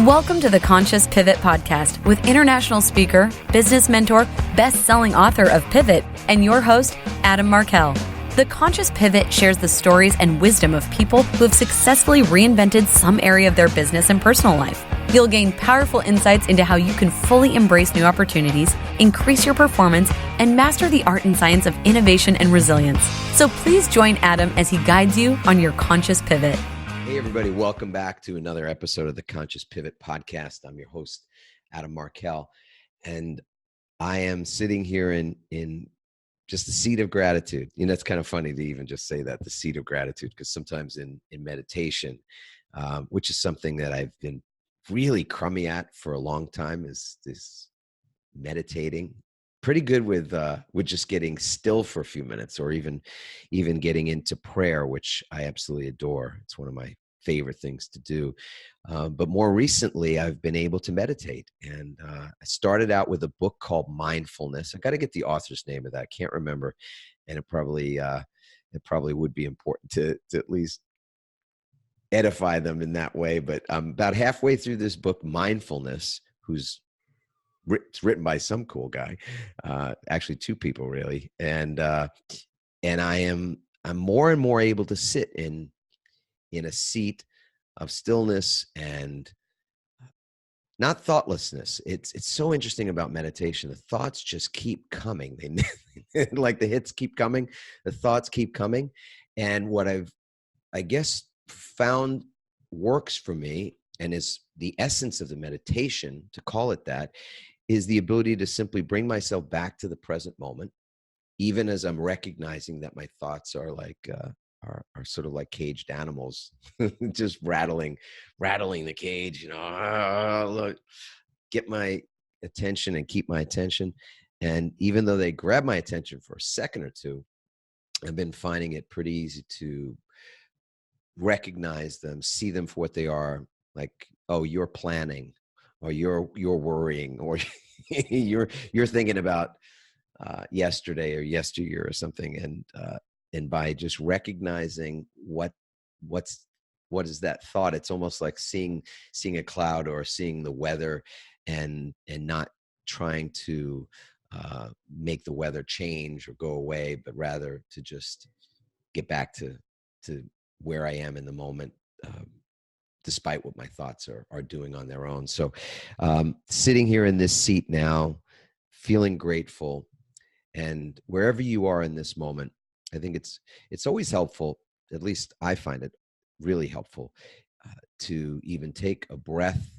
Welcome to the Conscious Pivot Podcast with international speaker, business mentor, best-selling author of Pivot, and your host, Adam Markel. The Conscious Pivot shares the stories and wisdom of people who have successfully reinvented some area of their business and personal life. You'll gain powerful insights into how you can fully embrace new opportunities, increase your performance, and master the art and science of innovation and resilience. So please join Adam as he guides you on your conscious pivot. Hey, everybody. Welcome back to another episode of the Conscious Pivot Podcast. I'm your host, Adam Markel, and I am sitting here in just the seat of gratitude. You know, it's kind of funny to even just say that, the seat of gratitude, because sometimes in meditation, which is something that I've been really crummy at for a long time, is this meditating. Pretty good with just getting still for a few minutes, or even getting into prayer, which I absolutely adore. It's one of my favorite things to do. But more recently, I've been able to meditate, and I started out with a book called Mindfulness. I got to get the author's name of that. I can't remember, and it probably would be important to at least edify them in that way. But I'm about halfway through this book, Mindfulness, it's written by some cool guy, actually two people really, and I'm more and more able to sit in a seat of stillness and not thoughtlessness. It's so interesting about meditation. The thoughts just keep coming. They like the hits keep coming, the thoughts keep coming, and what I guess found works for me, and is the essence of the meditation, to call it that, is the ability to simply bring myself back to the present moment, even as I'm recognizing that my thoughts are like are sort of like caged animals, just rattling the cage. You know, look, get my attention and keep my attention. And even though they grab my attention for a second or two, I've been finding it pretty easy to recognize them, see them for what they are. Like, oh, you're planning, or you're worrying, or you're thinking about yesterday or yesteryear or something, and by just recognizing what is that thought, it's almost like seeing a cloud or seeing the weather, and not trying to make the weather change or go away, but rather to just get back to where I am in the moment, despite what my thoughts are doing on their own. So sitting here in this seat now, feeling grateful, and wherever you are in this moment, I think it's always helpful, at least I find it really helpful, to even take a breath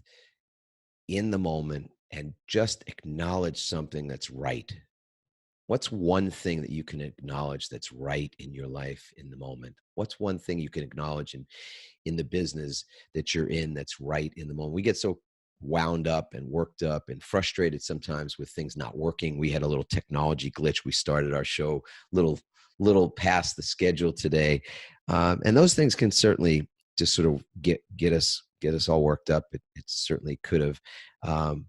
in the moment and just acknowledge something that's right. What's one thing that you can acknowledge that's right in your life in the moment? What's one thing you can acknowledge in the business that you're in that's right in the moment? We get so wound up and worked up and frustrated sometimes with things not working. We had a little technology glitch. We started our show little past the schedule today. And those things can certainly just sort of get us all worked up. It certainly could have,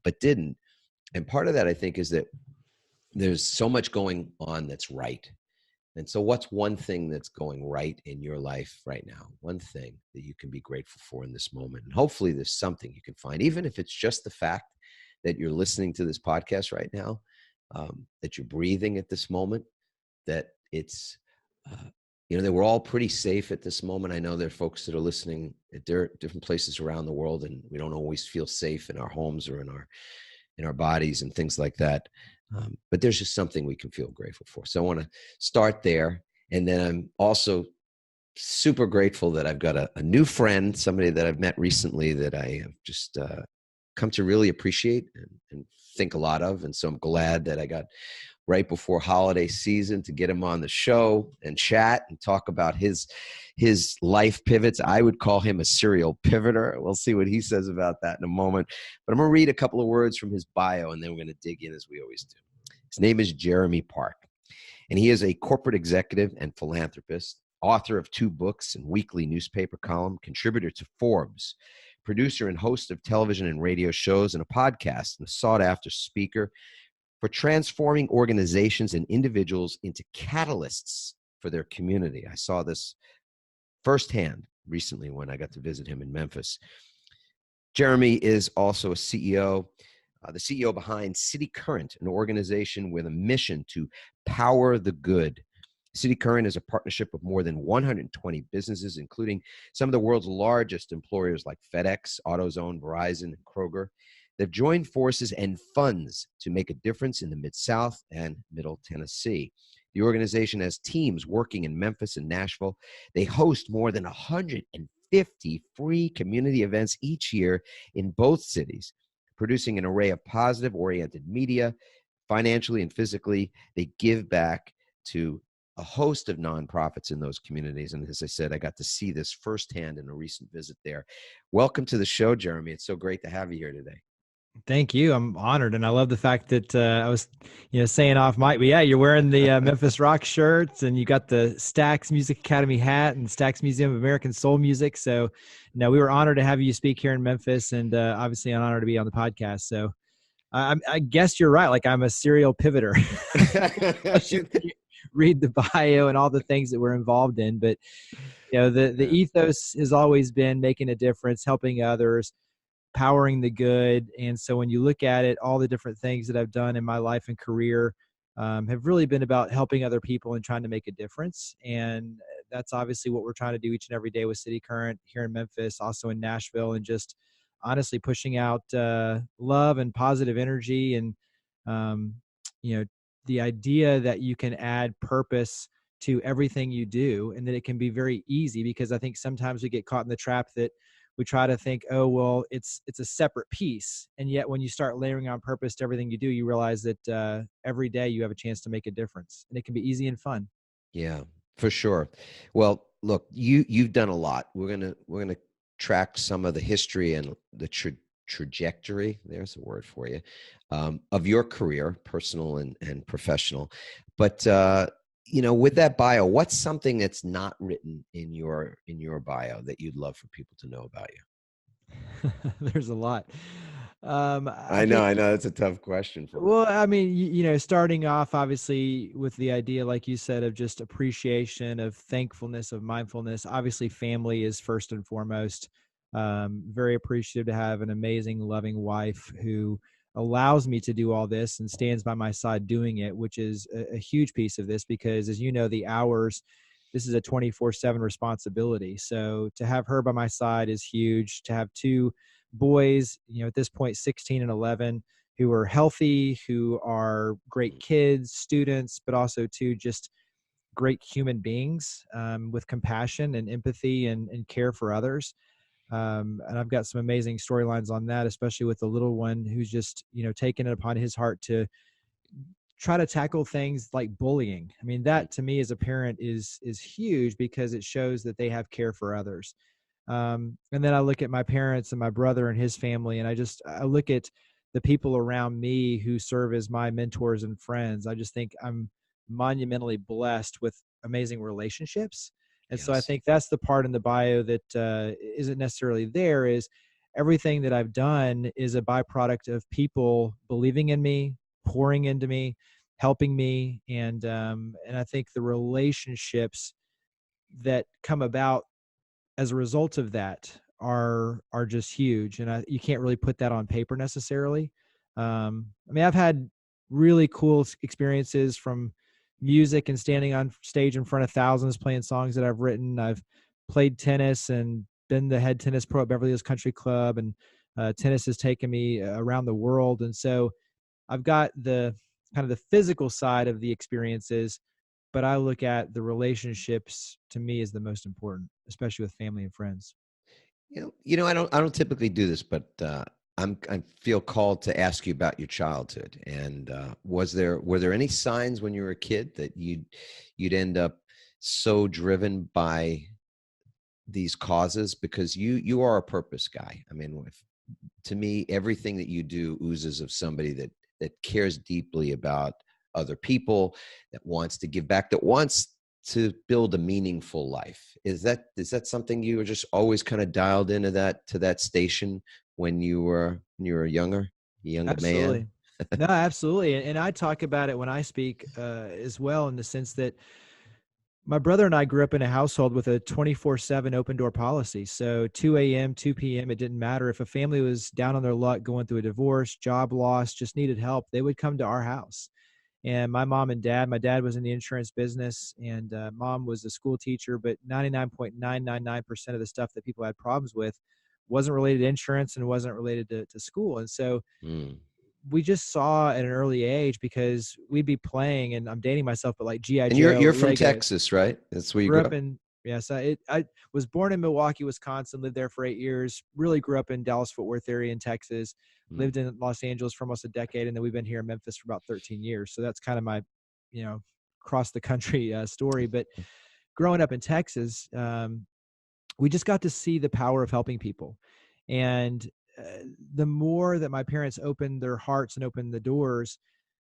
but didn't. And part of that, I think, is that there's so much going on that's right. And so what's one thing that's going right in your life right now? One thing that you can be grateful for in this moment. And hopefully there's something you can find, even if it's just the fact that you're listening to this podcast right now, that you're breathing at this moment, that it's, that we're all pretty safe at this moment. I know there are folks that are listening at different places around the world, and we don't always feel safe in our homes or in our bodies and things like that. But there's just something we can feel grateful for. So I want to start there. And then I'm also super grateful that I've got a new friend, somebody that I've met recently that I have just come to really appreciate and think a lot of. And so I'm glad that I got right before holiday season to get him on the show and chat and talk about his life pivots. I would call him a serial pivoter. We'll see what he says about that in a moment. But I'm going to read a couple of words from his bio, and then we're going to dig in as we always do. His name is Jeremy Park, and he is a corporate executive and philanthropist, author of 2 books and weekly newspaper column, contributor to Forbes, producer and host of television and radio shows and a podcast, and a sought-after speaker for transforming organizations and individuals into catalysts for their community. I saw this firsthand recently when I got to visit him in Memphis. Jeremy is also a CEO, the CEO behind cityCURRENT, an organization with a mission to power the good. cityCURRENT is a partnership of more than 120 businesses, including some of the world's largest employers like FedEx, AutoZone, Verizon, and Kroger. They've joined forces and funds to make a difference in the Mid-South and Middle Tennessee. The organization has teams working in Memphis and Nashville. They host more than 150 free community events each year in both cities, producing an array of positive-oriented media. Financially and physically, they give back to a host of nonprofits in those communities. And as I said, I got to see this firsthand in a recent visit there. Welcome to the show, Jeremy. It's so great to have you here today. Thank you. I'm honored. And I love the fact that I was, saying off mic, but yeah, you're wearing the Memphis Rock shirts and you got the Stax Music Academy hat and Stax Museum of American Soul Music. So no, we were honored to have you speak here in Memphis, and obviously an honor to be on the podcast. So I guess you're right. Like, I'm a serial pivoter. Read the bio and all the things that we're involved in. But, the ethos has always been making a difference, helping others, powering the good. And so when you look at it, all the different things that I've done in my life and career have really been about helping other people and trying to make a difference. And that's obviously what we're trying to do each and every day with cityCURRENT here in Memphis, also in Nashville, and just honestly pushing out love and positive energy. And, the idea that you can add purpose to everything you do, and that it can be very easy, because I think sometimes we get caught in the trap that we try to think, oh, well, it's a separate piece. And yet when you start layering on purpose to everything you do, you realize that every day you have a chance to make a difference, and it can be easy and fun. Yeah, for sure. Well, look, you've done a lot. We're gonna track some of the history and the trajectory, there's a word for you, of your career, personal and professional. But with that bio, what's something that's not written in your bio that you'd love for people to know about you? There's a lot. I know that's a tough question for me. Well, I mean, starting off obviously with the idea, like you said, of just appreciation, of thankfulness, of mindfulness. Obviously, family is first and foremost. Very appreciative to have an amazing, loving wife who allows me to do all this and stands by my side doing it, which is a huge piece of this, because as you know, the hours, this is a 24/7 responsibility. So to have her by my side is huge. To have two boys, at this point, 16 and 11, who are healthy, who are great kids, students, but also too just great human beings with compassion and empathy and care for others. And I've got some amazing storylines on that, especially with the little one who's just, taken it upon his heart to try to tackle things like bullying. I mean, that to me as a parent is huge, because it shows that they have care for others. And then I look at my parents and my brother and his family, and I look at the people around me who serve as my mentors and friends. I just think I'm monumentally blessed with amazing relationships. And Yes. so I think that's the part in the bio that isn't necessarily there, is everything that I've done is a byproduct of people believing in me, pouring into me, helping me. And I think the relationships that come about as a result of that are just huge. And you can't really put that on paper necessarily. I mean, I've had really cool experiences from music and standing on stage in front of thousands, playing songs that I've written. I've played tennis and been the head tennis pro at Beverly Hills Country Club, and tennis has taken me around the world. And so I've got the kind of the physical side of the experiences, but I look at the relationships to me as the most important, especially with family and friends. I don't typically do this, but I feel called to ask you about your childhood. And were there any signs when you were a kid that you'd end up so driven by these causes? Because you are a purpose guy. I mean, to me, everything that you do oozes of somebody that cares deeply about other people, that wants to give back, that wants to build a meaningful life. Is that something you were just always kind of dialed into to that station when you were younger Absolutely. man? No, absolutely. And I talk about it when I speak as well, in the sense that My brother and I grew up in a household with a 24/7 open door policy. So 2 a.m., 2 p.m., it didn't matter. If a family was down on their luck, going through a divorce, job loss, just needed help, they would come to our house. And my mom and dad, my dad was in the insurance business, and mom was a school teacher, but 99.999% of the stuff that people had problems with wasn't related to insurance and wasn't related to school. And so Mm. we just saw at an early age, because we'd be playing, and I'm dating myself, but like G.I. And Joe, you're from Legos. Texas, right? That's where you Grew grew up up? in, yes, I was born in Milwaukee, Wisconsin, lived there for 8 years, really grew up in Dallas Fort Worth area in Texas, Mm. lived in Los Angeles for almost a decade. And then we've been here in Memphis for about 13 years. So that's kind of my, cross the country story. But growing up in Texas, we just got to see the power of helping people. And the more that my parents opened their hearts and opened the doors,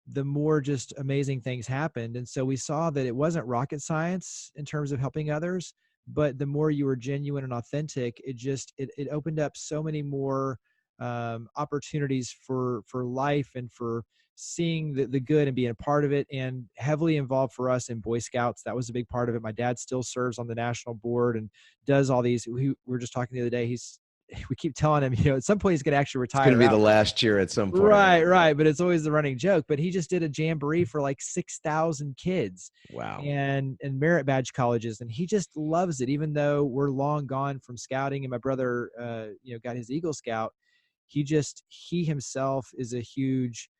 the more just amazing things happened. And so we saw that it wasn't rocket science in terms of helping others, but the more you were genuine and authentic, it opened up so many more opportunities for life and for seeing the good and being a part of it. And heavily involved for us in Boy Scouts. That was a big part of it. My dad still serves on the national board and does all these. We were just talking the other day. We keep telling him, at some point he's going to actually It's going to retire be the outright. last year at some point. Right. But it's always the running joke. But he just did a jamboree for like 6,000 kids Wow. and merit badge colleges. And he just loves it, even though we're long gone from scouting. And my brother, got his Eagle Scout. He himself is a huge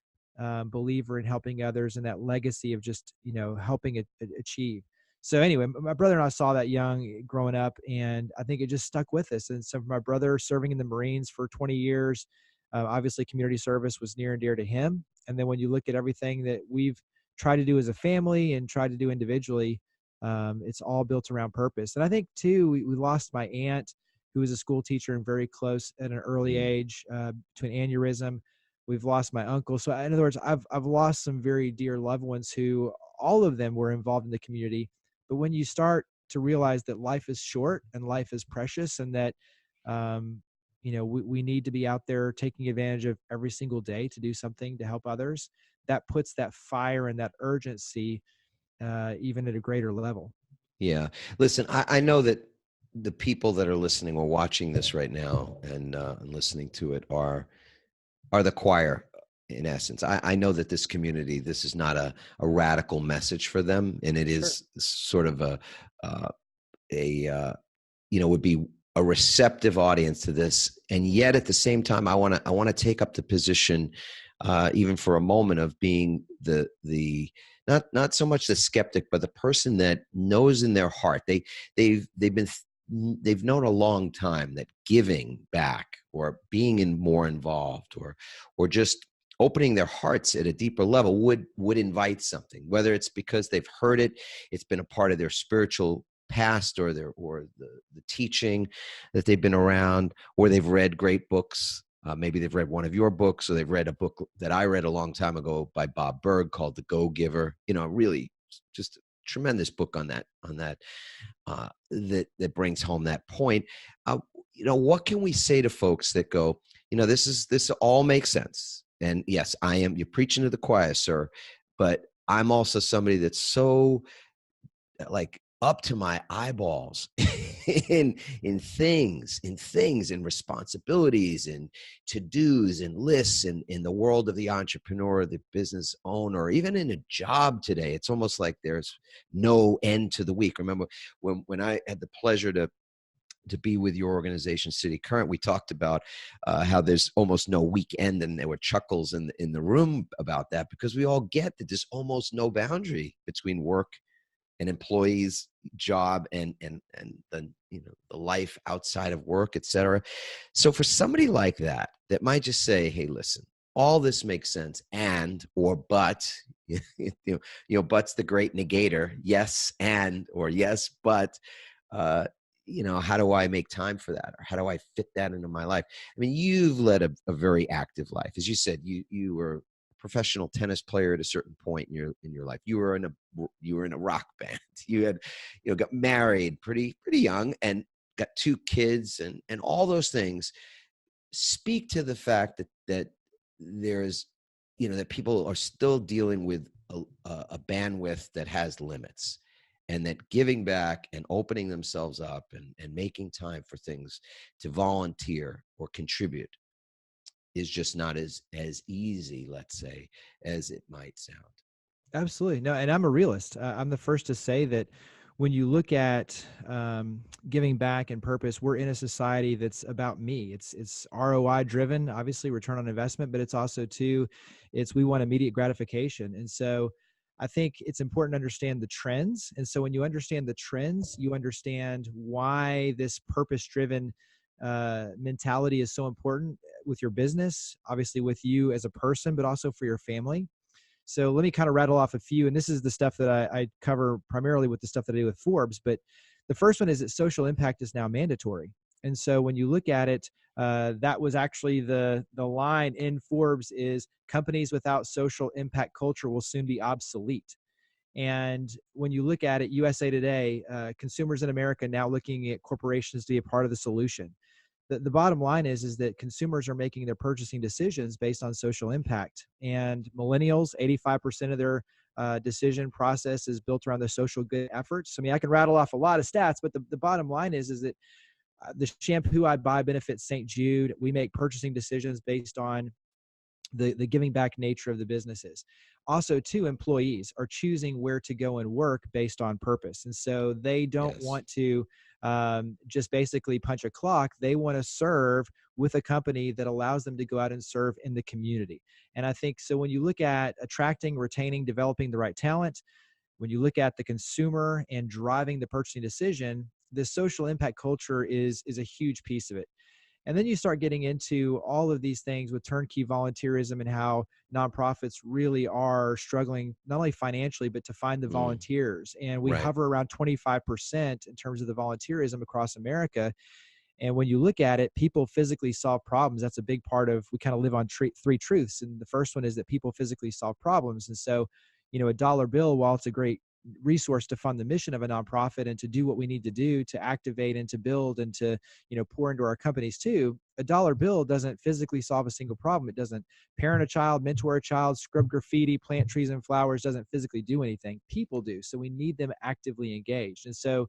believer in helping others and that legacy of just, helping achieve. So anyway, my brother and I saw that young growing up, and I think it just stuck with us. And so for my brother serving in the Marines for 20 years, obviously community service was near and dear to him. And then when you look at everything that we've tried to do as a family and tried to do individually, it's all built around purpose. And I think too, we lost my aunt, who was a school teacher and very close at an early Mm. age to an aneurysm. We've lost my uncle. So in other words, I've lost some very dear loved ones who all of them were involved in the community. But when you start to realize that life is short and life is precious, and that, we need to be out there taking advantage of every single day to do something to help others, that puts that fire and that urgency even at a greater level. Yeah. Listen, I know that the people that are listening or watching this right now and listening to it are the choir in essence. I know that this community, this is not a radical message for them, and it Sure. is sort of would be a receptive audience to this. And yet at the same time, I want to take up the position, even for a moment, of being the not so much the skeptic, but the person that knows in their heart they've known a long time that giving back or being more involved or just opening their hearts at a deeper level would invite something, whether it's because they've heard it, it's been a part of their spiritual past or the teaching that they've been around, or they've read great books. Maybe they've read one of your books, or they've read a book that I read a long time ago by Bob Berg called The Go-Giver. Really just a tremendous book on that that brings home that point. What can we say to folks that go, this all makes sense, and yes, you're preaching to the choir, sir, but I'm also somebody that's so like up to my eyeballs in things and responsibilities and to-dos and lists in the world of the entrepreneur, the business owner, even in a job today. It's almost like there's no end to the week. Remember when I had the pleasure to be with your organization, cityCURRENT, we talked about how there's almost no weekend, and there were chuckles in the room about that, because we all get that there's almost no boundary between work and employees' job and the the life outside of work, et cetera. So for somebody like that might just say, "Hey, listen, all this makes sense, but but's the great negator. Yes, or yes, but." How do I make time for that? Or how do I fit that into my life? I mean, you've led a very active life. As you said, you were a professional tennis player at a certain point in your life. You were in a rock band. You had, got married pretty young and got 2 kids and all those things speak to the fact that there's, that people are still dealing with a bandwidth that has limits. and that giving back and opening themselves up and making time for things to volunteer or contribute is just not as easy, let's say, as it might sound. Absolutely. No, and I'm a realist. I'm the first to say that when you look at giving back and purpose, we're in a society that's about me. It's ROI driven, obviously return on investment, but it's also we want immediate gratification. And so I think it's important to understand the trends. And so when you understand the trends, you understand why this purpose driven mentality is so important with your business, obviously with you as a person, but also for your family. So let me kind of rattle off a few, and this is the stuff that I cover primarily with the stuff that I do with Forbes. But the first one is that social impact is now mandatory. And so when you look at it, that was actually the line in Forbes is companies without social impact culture will soon be obsolete. And when you look at it, USA Today, consumers in America now looking at corporations to be a part of the solution. The bottom line is that consumers are making their purchasing decisions based on social impact. And millennials, 85% of their decision process is built around the social good efforts. I mean, I can rattle off a lot of stats, but the bottom line is that the shampoo I buy benefits St. Jude. We make purchasing decisions based on the giving back nature of the businesses. Also, too, employees are choosing where to go and work based on purpose. And so they don't want to just basically punch a clock. They want to serve with a company that allows them to go out and serve in the community. And I think so when you look at attracting, retaining, developing the right talent, when you look at the consumer and driving the purchasing decision, the social impact culture is a huge piece of it. And then you start getting into all of these things with turnkey volunteerism and how nonprofits really are struggling, not only financially, but to find the volunteers. And we hover around 25% in terms of the volunteerism across America. And when you look at it, people physically solve problems. That's a big part of, we kind of live on three truths. And the first one is that people physically solve problems. And so, a dollar bill, while it's a great resource to fund the mission of a nonprofit and to do what we need to do to activate and to build and to pour into our companies too, a dollar bill doesn't physically solve a single problem. It doesn't parent a child, mentor a child, scrub graffiti, plant trees and flowers, doesn't physically do anything. People do. So we need them actively engaged. And so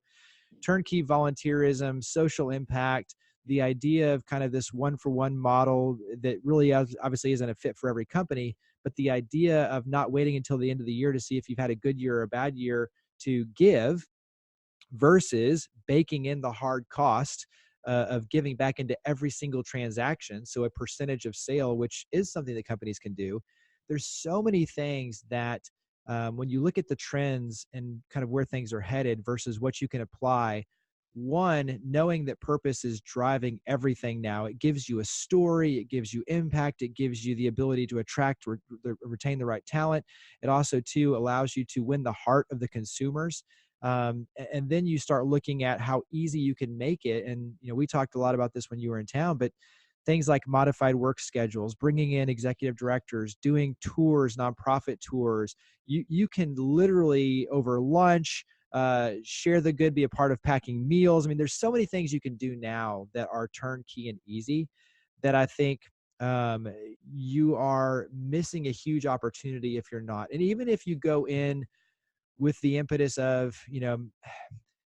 turnkey volunteerism, social impact, the idea of kind of this one-for-one model that really obviously isn't a fit for every company, but the idea of not waiting until the end of the year to see if you've had a good year or a bad year to give versus baking in the hard cost of giving back into every single transaction. So a percentage of sale, which is something that companies can do. There's so many things that when you look at the trends and kind of where things are headed versus what you can apply, one, knowing that purpose is driving everything now. It gives you a story, it gives you impact, it gives you the ability to attract, retain the right talent. It also, too, allows you to win the heart of the consumers. And then you start looking at how easy you can make it. And, we talked a lot about this when you were in town, but things like modified work schedules, bringing in executive directors, doing tours, nonprofit tours. You can literally over lunch, share the good, be a part of packing meals. I mean, there's so many things you can do now that are turnkey and easy that I think you are missing a huge opportunity if you're not. And even if you go in with the impetus of,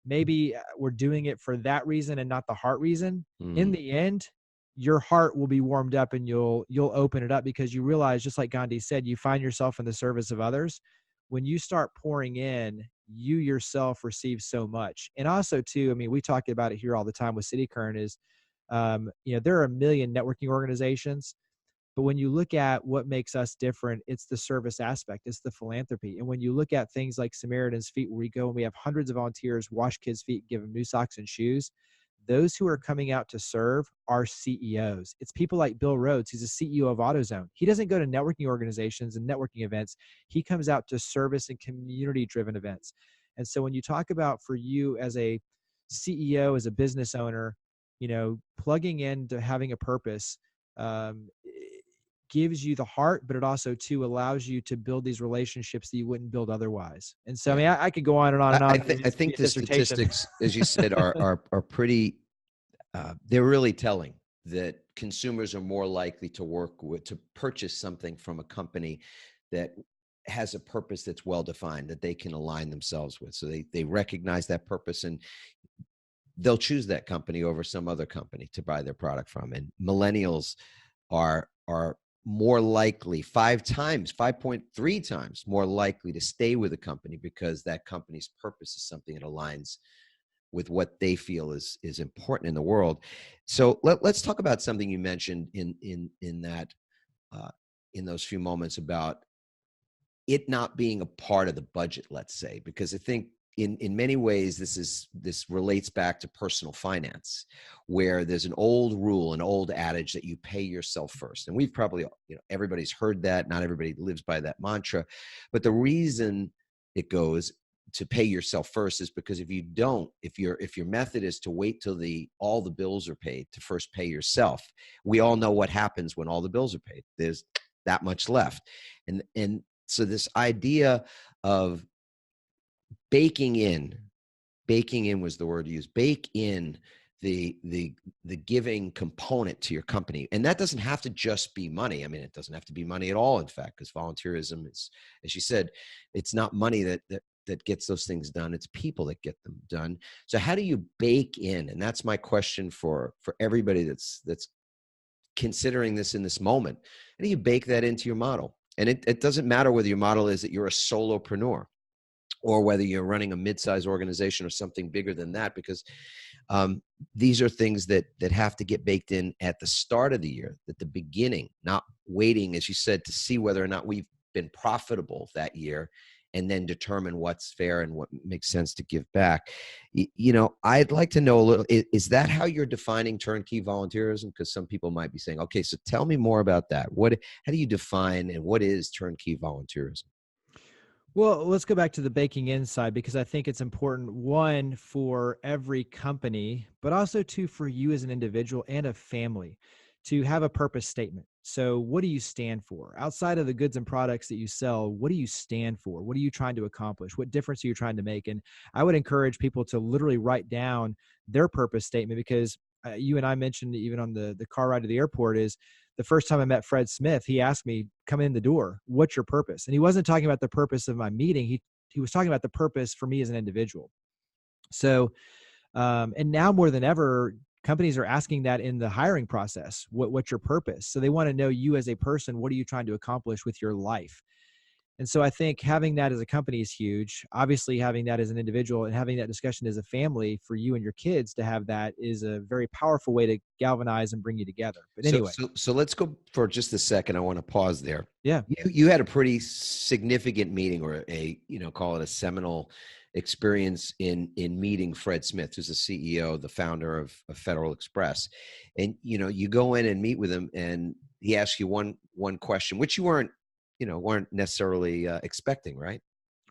maybe we're doing it for that reason and not the heart reason, in the end, your heart will be warmed up and you'll open it up because you realize, just like Gandhi said, you find yourself in the service of others. When you start pouring in, you yourself receive so much. And also too, I mean, we talk about it here all the time with cityCURRENT is, there are a million networking organizations, but when you look at what makes us different, it's the service aspect, it's the philanthropy. And when you look at things like Samaritan's Feet, where we go and we have hundreds of volunteers wash kids' feet, give them new socks and shoes, those who are coming out to serve are CEOs. It's people like Bill Rhodes. He's a CEO of AutoZone. He doesn't go to networking organizations and networking events. He comes out to service and community-driven events. And so when you talk about, for you as a CEO, as a business owner, plugging into having a purpose gives you the heart, but it also too allows you to build these relationships that you wouldn't build otherwise. And so, I mean, I could go on and on and on. I think the statistics, as you said, are pretty, they're really telling that consumers are more likely to purchase something from a company that has a purpose that's well defined that they can align themselves with. So they recognize that purpose, and they'll choose that company over some other company to buy their product from. And millennials are more likely 5.3 times more likely to stay with a company because that company's purpose is something that aligns with what they feel is important in the world. So let's talk about something you mentioned in that in those few moments about it not being a part of the budget, let's say, because I think in many ways this relates back to personal finance, where there's an old rule, an old adage that you pay yourself first. And we've probably, everybody's heard that. Not everybody lives by that mantra, but the reason it goes to pay yourself first is because if you don't, if your method is to wait till all the bills are paid to first pay yourself, we all know what happens when all the bills are paid. There's that much left. And so this idea of baking in was the word used, bake in the giving component to your company. And that doesn't have to just be money. I mean, it doesn't have to be money at all, in fact, because volunteerism is, as you said, it's not money that gets those things done. It's people that get them done. So how do you bake in? And that's my question for everybody that's considering this in this moment. How do you bake that into your model? And it doesn't matter whether your model is that you're a solopreneur or whether you're running a mid-sized organization or something bigger than that, because these are things that have to get baked in at the start of the year, at the beginning, not waiting, as you said, to see whether or not we've been profitable that year and then determine what's fair and what makes sense to give back. I'd like to know a little, is that how you're defining turnkey volunteerism? Because some people might be saying, okay, so tell me more about that. How do you define and what is turnkey volunteerism? Well, let's go back to the baking in side, because I think it's important, one, for every company, but also two, for you as an individual and a family to have a purpose statement. So what do you stand for? Outside of the goods and products that you sell, what do you stand for? What are you trying to accomplish? What difference are you trying to make? And I would encourage people to literally write down their purpose statement, because you and I mentioned even on the car ride to the airport is the first time I met Fred Smith, he asked me, coming in the door, what's your purpose? And he wasn't talking about the purpose of my meeting. He was talking about the purpose for me as an individual. So, and now more than ever, companies are asking that in the hiring process. What's your purpose? So they want to know you as a person. What are you trying to accomplish with your life? And so I think having that as a company is huge. Obviously, having that as an individual and having that discussion as a family for you and your kids to have that is a very powerful way to galvanize and bring you together. But anyway. So let's go for just a second. I want to pause there. Yeah. You had a pretty significant meeting, or call it a seminal experience in meeting Fred Smith, who's the CEO, the founder of Federal Express. And, you go in and meet with him and he asks you one question, which you weren't necessarily expecting, right?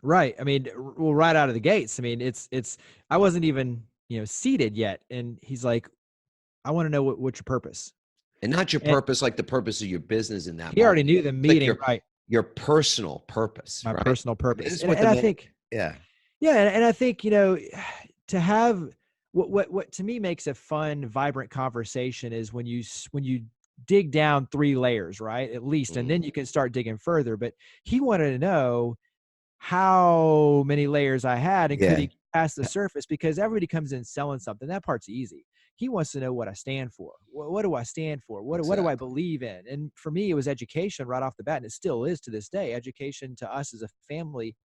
Right. I mean, well, right out of the gates. I mean, I wasn't even, seated yet. And he's like, I want to know what's your purpose. And not your purpose, like the purpose of your business in that. He already knew the meeting, like right? Your personal purpose, My right? personal purpose. And I think, yeah. Yeah. And I think, to have what to me makes a fun, vibrant conversation is when you dig down 3 layers, right? At least, and then you can start digging further. But he wanted to know how many layers I had and could he pass the surface, because everybody comes in selling something. That part's easy. He wants to know what I stand for. What do I stand for? What do I believe in? And for me, it was education right off the bat. And it still is to this day. Education to us as a family.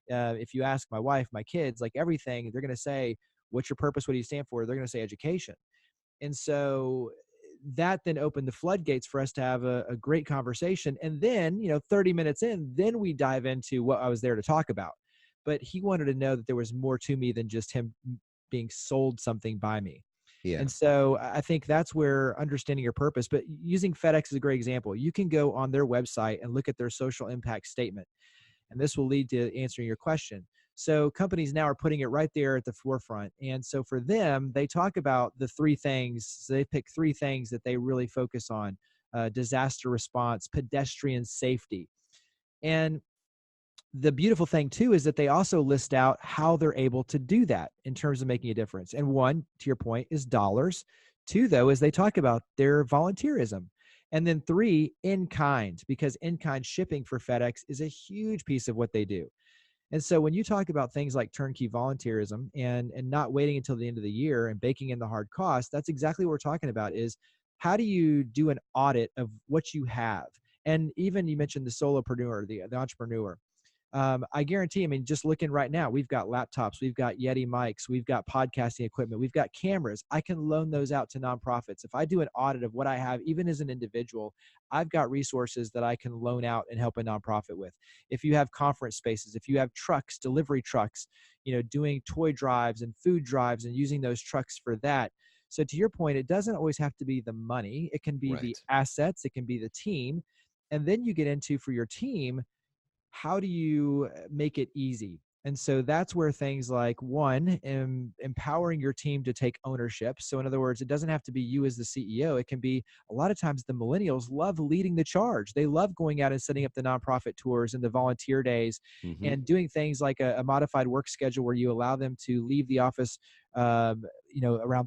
If you ask my wife, my kids, like everything, they're going to say, what's your purpose? What do you stand for? They're going to say education. And so that then opened the floodgates for us to have a great conversation. And then, 30 minutes in, then we dive into what I was there to talk about. But he wanted to know that there was more to me than just him being sold something by me. Yeah. And so I think that's where understanding your purpose, but using FedEx is a great example. You can go on their website and look at their social impact statement. And this will lead to answering your question. So companies now are putting it right there at the forefront. And so for them, they talk about the 3 things. So they pick 3 things that they really focus on: disaster response, pedestrian safety. And the beautiful thing too is that they also list out how they're able to do that in terms of making a difference. And 1, to your point, is dollars. 2, though, is they talk about their volunteerism. And then 3, in kind, because in kind shipping for FedEx is a huge piece of what they do. And so when you talk about things like turnkey volunteerism and not waiting until the end of the year and baking in the hard costs, that's exactly what we're talking about is how do you do an audit of what you have? And even you mentioned the solopreneur, the entrepreneur. I guarantee, I mean, just looking right now, we've got laptops, we've got Yeti mics, we've got podcasting equipment, we've got cameras. I can loan those out to nonprofits. If I do an audit of what I have, even as an individual, I've got resources that I can loan out and help a nonprofit with. If you have conference spaces, if you have trucks, delivery trucks, doing toy drives and food drives and using those trucks for that. So to your point, it doesn't always have to be the money. It can be the assets. It can be the team. And then you get into, for your team, how do you make it easy? And so that's where things like, one, empowering your team to take ownership. So in other words, it doesn't have to be you as the CEO. It can be, a lot of times the millennials love leading the charge. They love going out and setting up the nonprofit tours and the volunteer days and doing things like a modified work schedule where you allow them to leave the office around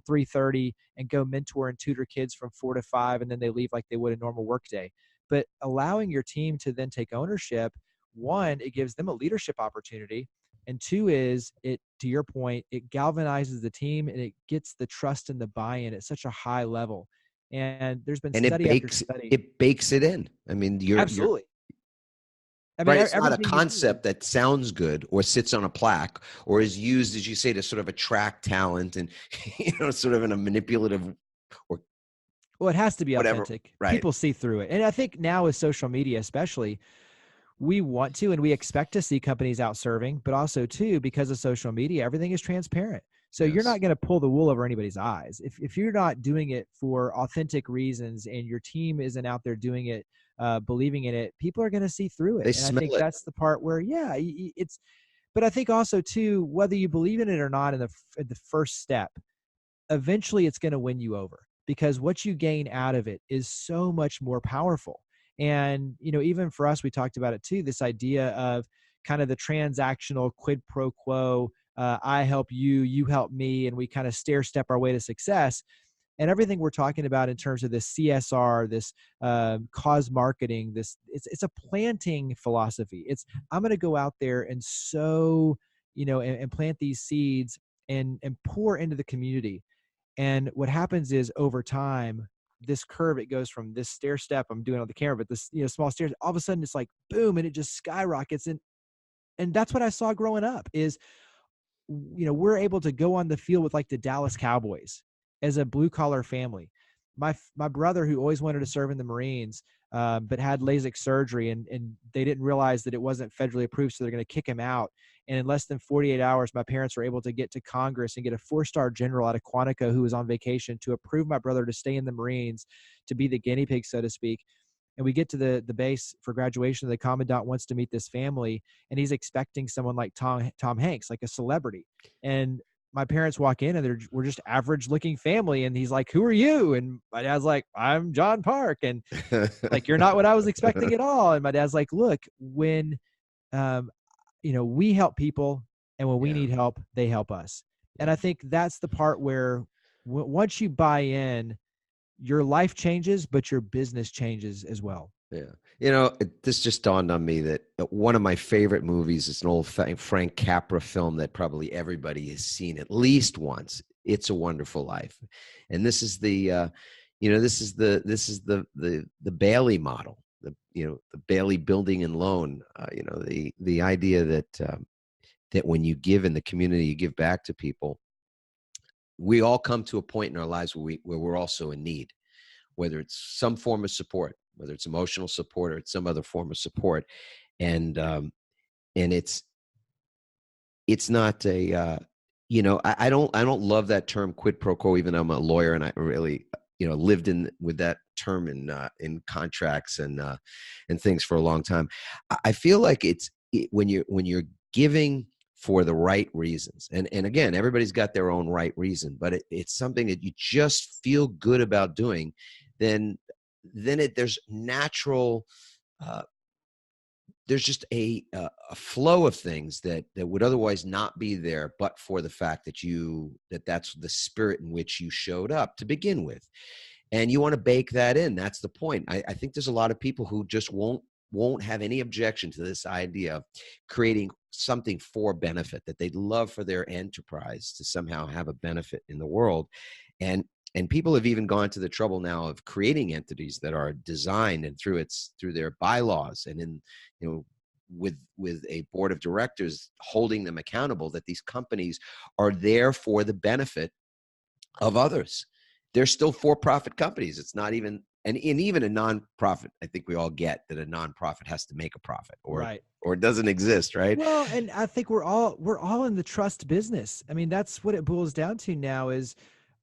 3:30 and go mentor and tutor kids from 4 to 5, and then they leave like they would a normal work day. But allowing your team to then take ownership, one, it gives them a leadership opportunity. And 2 is, it, to your point, it galvanizes the team and it gets the trust and the buy-in at such a high level. And there's been study after study. It bakes it in. I mean, Absolutely. I mean, right, it's not a concept that sounds good or sits on a plaque or is used, as you say, to sort of attract talent and, sort of in a manipulative or. Well, it has to be whatever, authentic. right. People see through it. And I think now with social media, especially, we want to, and we expect to see companies out serving, but also too, because of social media, everything is transparent. So you're not going to pull the wool over anybody's eyes. If you're not doing it for authentic reasons and your team isn't out there doing it, believing in it, people are going to see through it. They and smell I think it. that's the part where, but I think also too, whether you believe in it or not in the first step, eventually it's going to win you over because what you gain out of it is so much more powerful. And, even for us, we talked about it too, this idea of kind of the transactional quid pro quo, I help you, you help me, and we kind of stair step our way to success. And everything we're talking about in terms of this CSR, this cause marketing, it's a planting philosophy. It's, I'm going to go out there and sow, and plant these seeds and pour into the community. And what happens is over time, this curve, it goes from this stair step I'm doing on the camera, but this, small stairs, all of a sudden it's like, boom, and it just skyrockets. And that's what I saw growing up is, we're able to go on the field with like the Dallas Cowboys as a blue collar family. My brother, who always wanted to serve in the Marines, but had LASIK surgery and they didn't realize that it wasn't federally approved. So they're going to kick him out. And in less than 48 hours, my parents were able to get to Congress and get a 4-star general out of Quantico who was on vacation to approve my brother to stay in the Marines, to be the guinea pig, so to speak. And we get to the base for graduation. The commandant wants to meet this family, and he's expecting someone like Tom Hanks, like a celebrity. And my parents walk in, and we're just average-looking family. And he's like, "Who are you?" And my dad's like, "I'm John Park." And like, "You're not what I was expecting at all." And my dad's like, "Look, when we help people, and when we need help, they help us." And I think that's the part where once you buy in, your life changes, but your business changes as well. Yeah. This just dawned on me that one of my favorite movies is an old Frank Capra film that probably everybody has seen at least once. It's a Wonderful Life. And this is the Bailey model, the Bailey building and loan, the idea that when you give in the community, you give back to people. We all come to a point in our lives where we're also in need, whether it's some form of support, whether it's emotional support or it's some other form of support. And it's not a, I don't love that term quid pro quo, even though I'm a lawyer and I really, lived with that term in contracts and things for a long time. I feel like when you're giving for the right reasons. And again, everybody's got their own right reason, but it's something that you just feel good about doing, then there's natural, there's just a flow of things that would otherwise not be there, but for the fact that that's the spirit in which you showed up to begin with. And you want to bake that in. That's the point. I think there's a lot of people who just won't have any objection to this idea of creating something for benefit, that they'd love for their enterprise to somehow have a benefit in the world. And people have even gone to the trouble now of creating entities that are designed and through their bylaws and in, with a board of directors holding them accountable, that these companies are there for the benefit of others. They're still for-profit companies. It's not even, and even a nonprofit, I think we all get that a nonprofit has to make a profit, or Right. or it doesn't exist, right? Well, and I think we're all in the trust business. I mean, that's what it boils down to now is,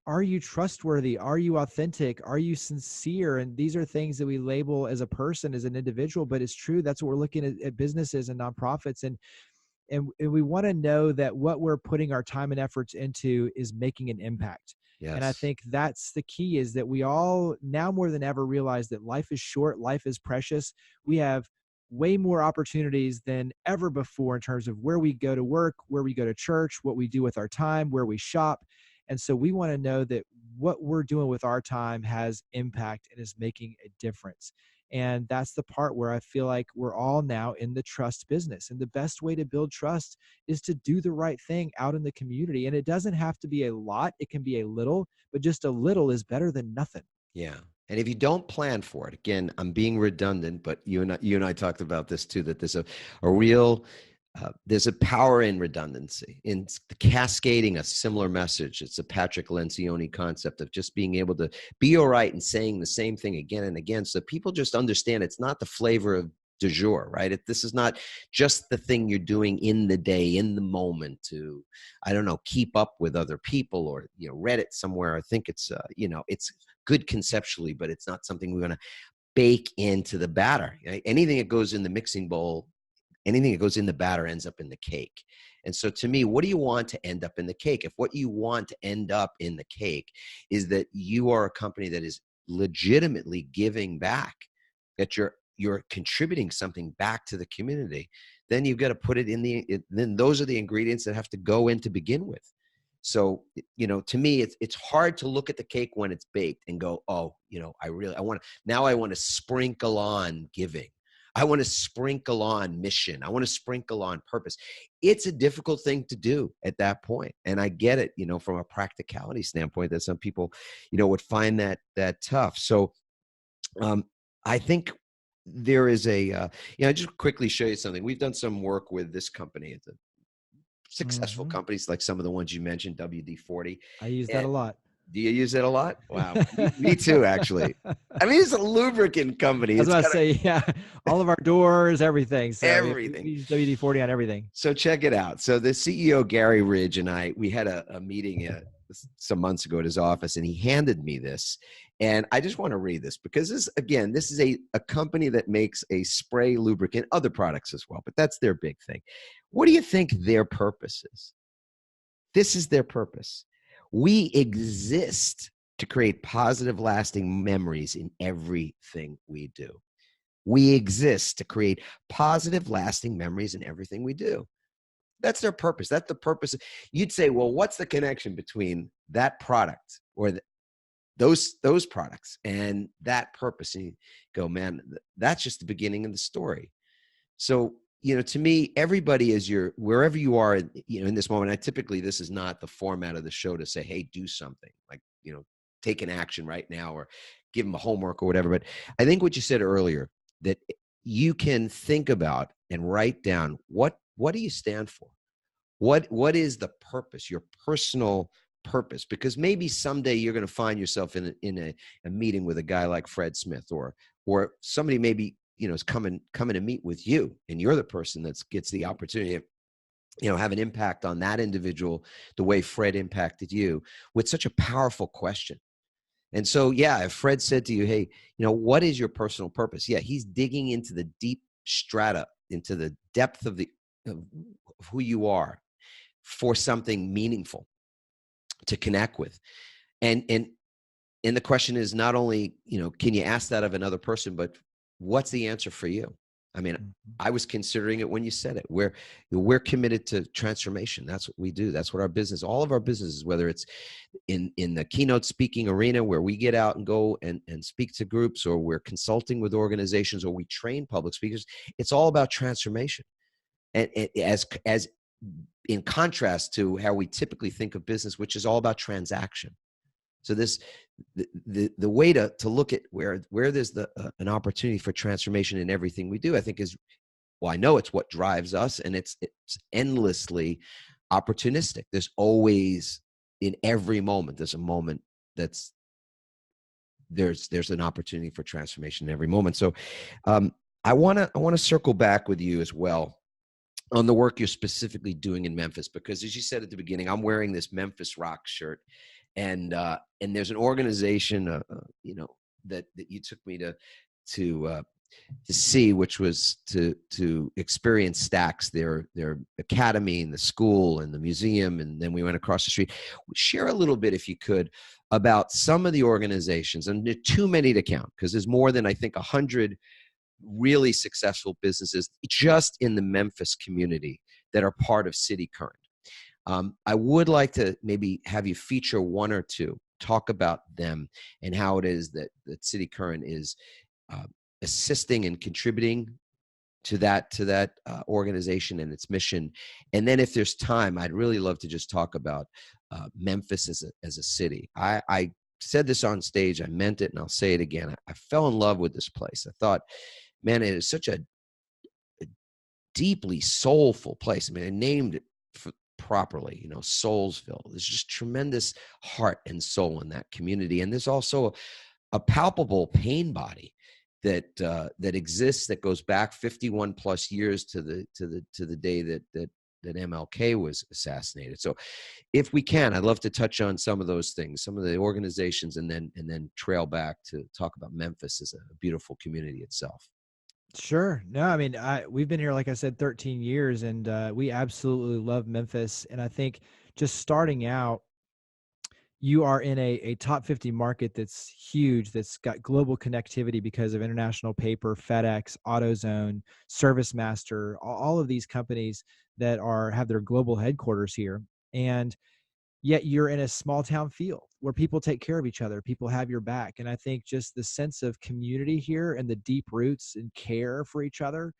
are you trustworthy? Are you authentic? Are you sincere? And these are things that we label as a person, as an individual, but it's true. That's what we're looking at businesses and nonprofits. And we want to know that what we're putting our time and efforts into is making an impact. Yes. And I think that's the key, is that we all now more than ever realize that life is short, life is precious. We have way more opportunities than ever before in terms of where we go to work, where we go to church, what we do with our time, where we shop. And so we want to know that what we're doing with our time has impact and is making a difference. And that's the part where I feel like we're all now in the trust business. And the best way to build trust is to do the right thing out in the community. And it doesn't have to be a lot. It can be a little, but just a little is better than nothing. Yeah. And if you don't plan for it, again, I'm being redundant, but you and I talked about this too, that there's a real, there's a power in redundancy, in cascading a similar message. It's a Patrick Lencioni concept of just being able to be all right and saying the same thing again and again. So people just understand it's not the flavor of du jour, right? This is not just the thing you're doing in the day, in the moment to, I don't know, keep up with other people, or, read it somewhere. I think it's, it's good conceptually, but it's not something we're going to bake into the batter. Right? Anything that goes in the mixing bowl, anything that goes in the batter ends up in the cake. And so to me, what do you want to end up in the cake? If what you want to end up in the cake is that you are a company that is legitimately giving back, that you're contributing something back to the community, then you've got to put it then those are the ingredients that have to go in to begin with. So, to me, it's hard to look at the cake when it's baked and go, oh, I want to sprinkle on giving. I want to sprinkle on mission. I want to sprinkle on purpose. It's a difficult thing to do at that point. And I get it, from a practicality standpoint, that some people, would find that tough. So I think there is I just quickly show you something. We've done some work with this company. It's a successful companies like some of the ones you mentioned, WD-40. I use that a lot. Do you use it a lot? Wow. Me too, actually. I mean, it's a lubricant company. I was about to say, yeah, all of our doors, everything. So everything. We use WD-40 on everything. So check it out. So the CEO, Gary Ridge, and we had a meeting some months ago at his office, and he handed me this. And I just want to read this because this is a company that makes a spray lubricant, other products as well, but that's their big thing. What do you think their purpose is? This is their purpose. We exist to create positive, lasting memories in everything we do. We exist to create positive, lasting memories in everything we do. That's their purpose. That's the purpose. You'd say, well, what's the connection between that product or those products and that purpose? And you go, man, that's just the beginning of the story. So, to me, everybody is wherever you are, in this moment. This is not the format of the show to say, hey, do something like, take an action right now or give them a homework or whatever. But I think what you said earlier, that you can think about and write down, what do you stand for? What is the purpose, your personal purpose? Because maybe someday you're going to find yourself in a meeting with a guy like Fred Smith, or somebody maybe, is coming to meet with you, and you're the person that gets the opportunity to, have an impact on that individual the way Fred impacted you with such a powerful question. And so, if Fred said to you, hey, what is your personal purpose? Yeah, he's digging into the deep strata, into the depth of who you are for something meaningful to connect with. And the question is not only, can you ask that of another person, but what's the answer for you? I mean, Mhm. I was considering it when you said it. We're committed to transformation. That's what we do. That's what our business, all of our businesses, whether it's in the keynote speaking arena where we get out and go and speak to groups, or we're consulting with organizations, or we train public speakers, it's all about transformation. And as in contrast to how we typically think of business, which is all about transaction. So the way to look at where there's an opportunity for transformation in everything we do, I think is, well, I know it's what drives us, and it's endlessly opportunistic. There's always, in every moment, there's a moment that's there's an opportunity for transformation in every moment. So I want to circle back with you as well on the work you're specifically doing in Memphis, because as you said at the beginning, I'm wearing this Memphis Rock shirt, and there's an organization, that you took me to see, which was to experience Stax, their academy and the school and the museum, and then we went across the street. Share a little bit, if you could, about some of the organizations, and there are too many to count because there's more than, I think, 100 really successful businesses just in the Memphis community that are part of cityCURRENT. I would like to maybe have you feature one or two, talk about them and how it is that cityCURRENT is assisting and contributing to that organization and its mission. And then if there's time, I'd really love to just talk about Memphis as a city. I said this on stage, I meant it, and I'll say it again. I fell in love with this place. I thought, man, it is such a deeply soulful place. I mean, I named it properly, Soulsville. There's just tremendous heart and soul in that community. And there's also a palpable pain body that exists, that goes back 51 plus years to the day that MLK was assassinated. So if we can, I'd love to touch on some of those things, some of the organizations, and then trail back to talk about Memphis as a beautiful community itself. Sure. No, I mean, we've been here, like I said, 13 years, and we absolutely love Memphis. And I think just starting out, you are in a top 50 market that's huge, that's got global connectivity because of International Paper, FedEx, AutoZone, ServiceMaster, all of these companies that have their global headquarters here. And yet you're in a small town feel where people take care of each other, people have your back. And I think just the sense of community here and the deep roots and care for each other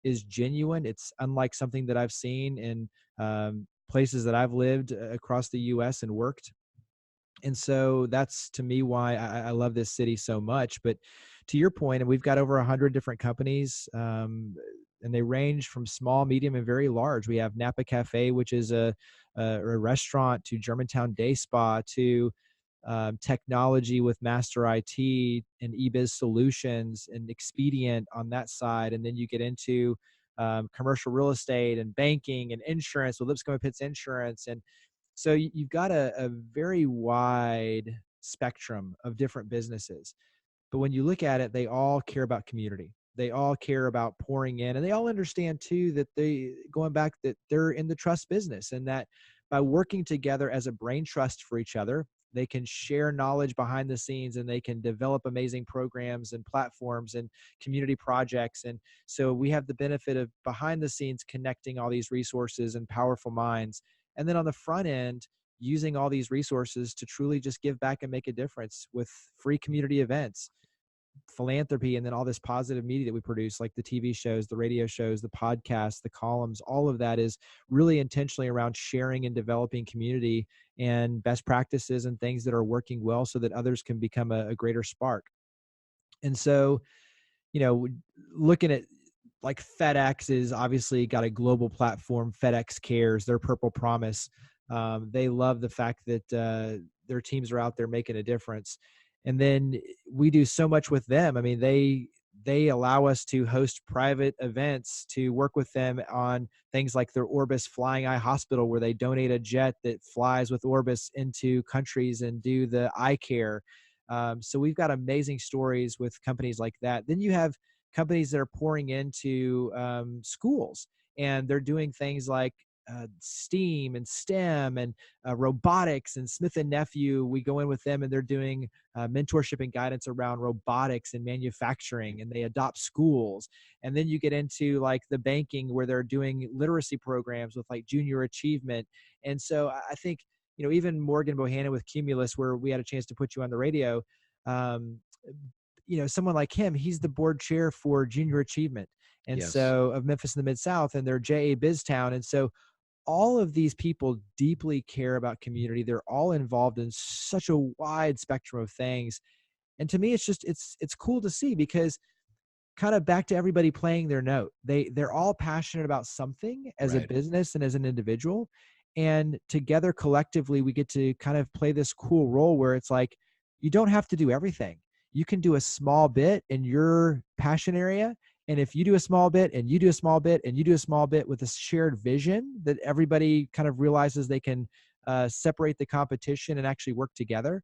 is genuine. It's unlike something that I've seen in places that I've lived across the US and worked. And so that's, to me, why I love this city so much. But to your point, and we've got over 100 different companies, and they range from small, medium, and very large. We have Napa Cafe, which is a restaurant, to Germantown Day Spa, to technology with Master IT and eBiz Solutions and Expedient on that side. And then you get into commercial real estate and banking and insurance with Lipscomb & Pitts Insurance. And so you've got a very wide spectrum of different businesses. But when you look at it, they all care about community. They all care about pouring in, and they all understand too that that they're in the trust business, and that by working together as a brain trust for each other, they can share knowledge behind the scenes, and they can develop amazing programs and platforms and community projects. And so we have the benefit of behind the scenes connecting all these resources and powerful minds. And then on the front end, using all these resources to truly just give back and make a difference with free community events, philanthropy, and then all this positive media that we produce, like the TV shows, the radio shows, the podcasts, the columns. All of that is really intentionally around sharing and developing community and best practices and things that are working well so that others can become a greater spark. And so, looking at, like, FedEx is obviously got a global platform. FedEx Cares, their Purple Promise. They love the fact that their teams are out there making a difference. And then we do so much with them. I mean, they allow us to host private events, to work with them on things like their Orbis Flying Eye Hospital, where they donate a jet that flies with Orbis into countries and do the eye care. So we've got amazing stories with companies like that. Then you have companies that are pouring into schools, and they're doing things like STEAM and STEM and robotics and Smith and Nephew. We go in with them and they're doing mentorship and guidance around robotics and manufacturing, and they adopt schools. And then you get into like the banking where they're doing literacy programs with like junior achievement. And so I think, even Morgan Bohannon with Cumulus, where we had a chance to put you on the radio, someone like him, he's the board chair for junior achievement. And Yes. so of Memphis in the Mid-South, and they're JA BizTown. And so all of these people deeply care about community. They're all involved in such a wide spectrum of things. And to me, it's cool to see, because kind of back to everybody playing their note. They're all passionate about something as a business and as an individual. And together collectively, we get to kind of play this cool role where it's like, you don't have to do everything. You can do a small bit in your passion area. And if you do a small bit and you do a small bit and you do a small bit with a shared vision that everybody kind of realizes they can separate the competition and actually work together,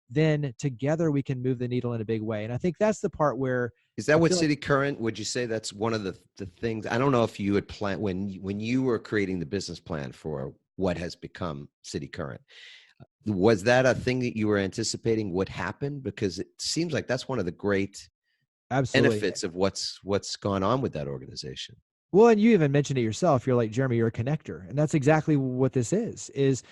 then together we can move the needle in a big way. And I think that's the part where— Is that what cityCURRENT, would you say that's one of the things? I don't know if you had planned when you were creating the business plan for what has become cityCURRENT. Was that a thing that you were anticipating would happen? Because it seems like that's one of the great benefits of what's gone on with that organization. Well, and you even mentioned it yourself. You're like, Jeremy, you're a connector. And that's exactly what this is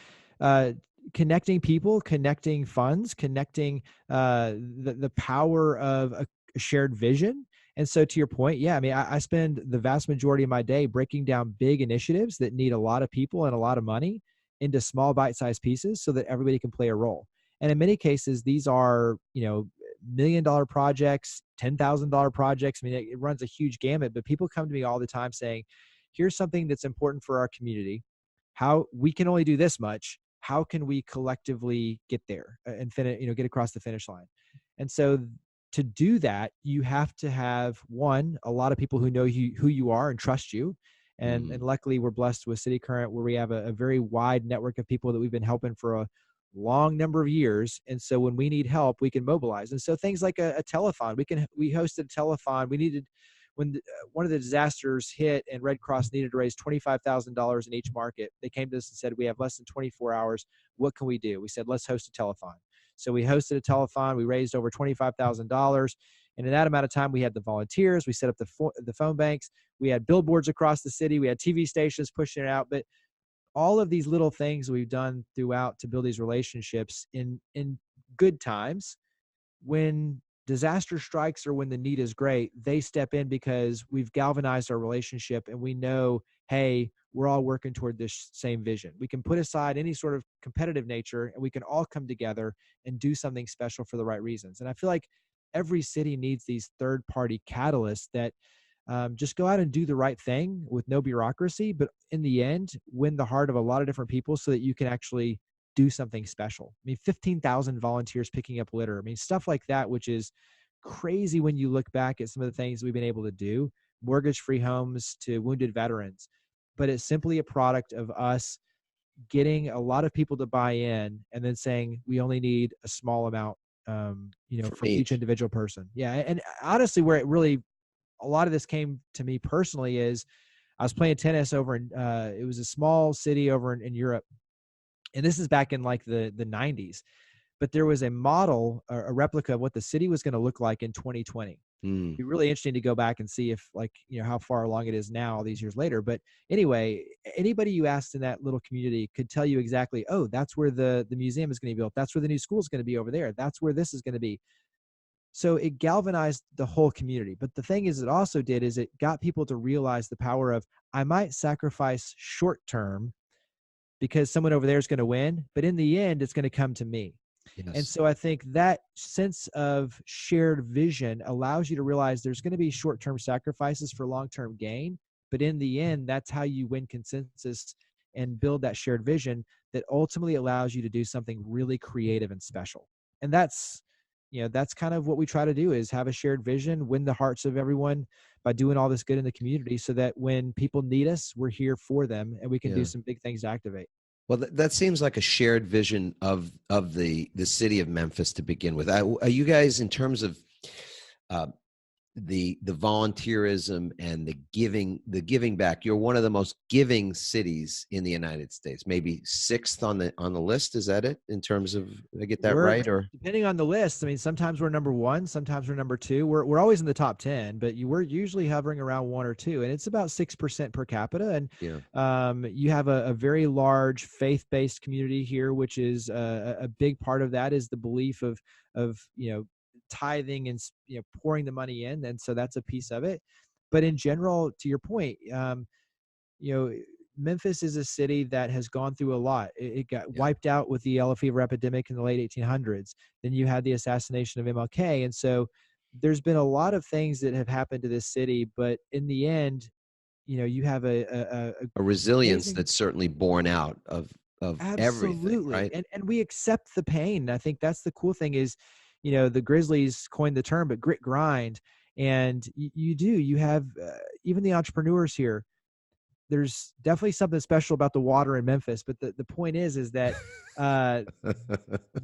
connecting people, connecting funds, connecting the power of a shared vision. And so to your point, yeah, I mean, I spend the vast majority of my day breaking down big initiatives that need a lot of people and a lot of money into small bite-sized pieces so that everybody can play a role. And in many cases, these are, $1 million projects, $10,000 projects. I mean, it runs a huge gamut, but people come to me all the time saying, here's something that's important for our community. How we can only do this much. How can we collectively get there and get across the finish line? And so to do that, you have to have, one, a lot of people who know who you are and trust you. And luckily we're blessed with cityCURRENT, where we have a very wide network of people that we've been helping for a long number of years. And so when we need help, we can mobilize. And so things like a telethon, we hosted a telethon. We needed, when one of the disasters hit and Red Cross needed to raise $25,000 in each market, they came to us and said, we have less than 24 hours. What can we do? We said, let's host a telethon. So we hosted a telethon. We raised over $25,000. And in that amount of time, we had the volunteers. We set up the phone banks. We had billboards across the city. We had TV stations pushing it out. But all of these little things we've done throughout to build these relationships in good times, when disaster strikes or when the need is great, they step in because we've galvanized our relationship and we know, hey, we're all working toward this same vision. We can put aside any sort of competitive nature and we can all come together and do something special for the right reasons. And I feel like every city needs these third-party catalysts that just go out and do the right thing with no bureaucracy, but in the end, win the heart of a lot of different people so that you can actually do something special. I mean, 15,000 volunteers picking up litter. I mean, stuff like that, which is crazy when you look back at some of the things we've been able to do, mortgage-free homes to wounded veterans. But it's simply a product of us getting a lot of people to buy in and then saying, we only need a small amount, from each individual person. Yeah. And honestly, where it really, a lot of this came to me personally is I was playing tennis over in, it was a small city over in Europe. And this is back in like the 90s, but there was a model, a replica of what the city was going to look like in 2020. It'd be really interesting to go back and see if how far along it is now all these years later. But anyway, anybody you asked in that little community could tell you exactly, oh, that's where the museum is going to be built. That's where the new school is going to be over there. That's where this is going to be. So it galvanized the whole community. But the thing is, it also did is it got people to realize the power of, I might sacrifice short term because someone over there is going to win, but in the end, it's going to come to me. Yes. And so I think that sense of shared vision allows you to realize there's going to be short-term sacrifices for long-term gain. But in the end, that's how you win consensus and build that shared vision that ultimately allows you to do something really creative and special. And that's kind of what we try to do, is have a shared vision, win the hearts of everyone by doing all this good in the community so that when people need us, we're here for them and we can do some big things to activate. Well, that seems like a shared vision of the city of Memphis to begin with. Are you guys, in terms of the volunteerism and the giving back. You're one of the most giving cities in the United States, maybe sixth on the list. Is that it in terms of, did I get that We're, right? Or depending on the list, I mean, sometimes we're number one, sometimes we're number two. We're always in the top 10, but we're usually hovering around one or two, and it's about 6% per capita. And yeah, you have a very large faith-based community here, which is a big part of that is the belief of tithing and pouring the money in, and so that's a piece of it. But in general, to your point, you know, Memphis is a city that has gone through a lot. It got wiped out with the yellow fever epidemic in the late 1800s. Then you had the assassination of MLK. And so there's been a lot of things that have happened to this city. But in the end, you have a resilience amazing, that's certainly born out of everything, absolutely. right? And we accept the pain. I think that's the cool thing is, the Grizzlies coined the term, but grit grind. And you have even the entrepreneurs here. There's definitely something special about the water in Memphis, but the point is that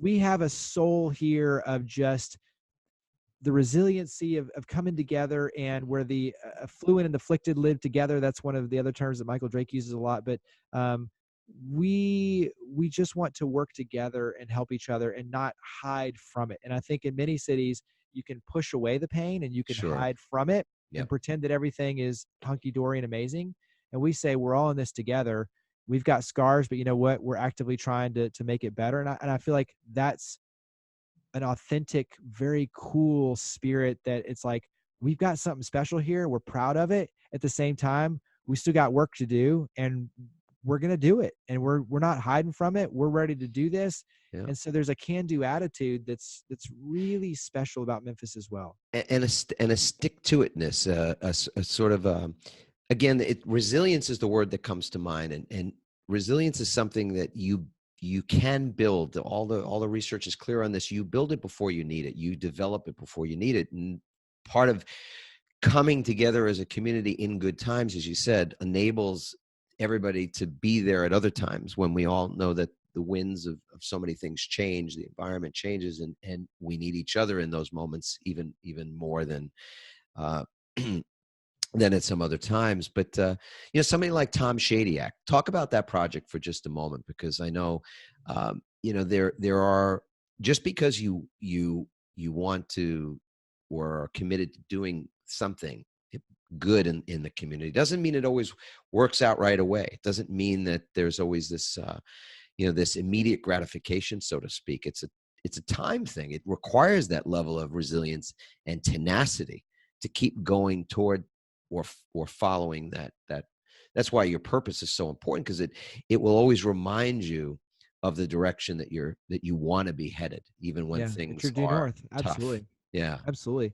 we have a soul here of just the resiliency of coming together, and where the affluent and afflicted live together. That's one of the other terms that Michael Drake uses a lot, but we just want to work together and help each other and not hide from it. And I think in many cities, you can push away the pain and you can Sure. hide from it and Yep. pretend that everything is hunky-dory and amazing. And we say, we're all in this together. We've got scars, but you know what? We're actively trying to make it better. And I feel like that's an authentic, very cool spirit that it's like, we've got something special here. We're proud of it. At the same time, we still got work to do, and we're going to do it. And we're not hiding from it. We're ready to do this. Yeah. And so there's a can-do attitude that's really special about Memphis as well. And a stick-to-itness, a sort of again, resilience is the word that comes to mind, and resilience is something that you can build. All the research is clear on this. You build it before you need it. You develop it before you need it. And part of coming together as a community in good times, as you said, enables everybody to be there at other times when we all know that the winds of so many things change, the environment changes, and we need each other in those moments even more than than at some other times. But somebody like Tom Shadyac, talk about that project for just a moment, because I know there are, just because you want to or are committed to doing something good in the community doesn't mean it always works out right away. It doesn't mean that there's always this this immediate gratification, so to speak. It's a time thing. It requires that level of resilience and tenacity to keep going toward or following that. That's why your purpose is so important, because it will always remind you of the direction that you want to be headed, even when things true are north. tough. Absolutely. Yeah. Absolutely.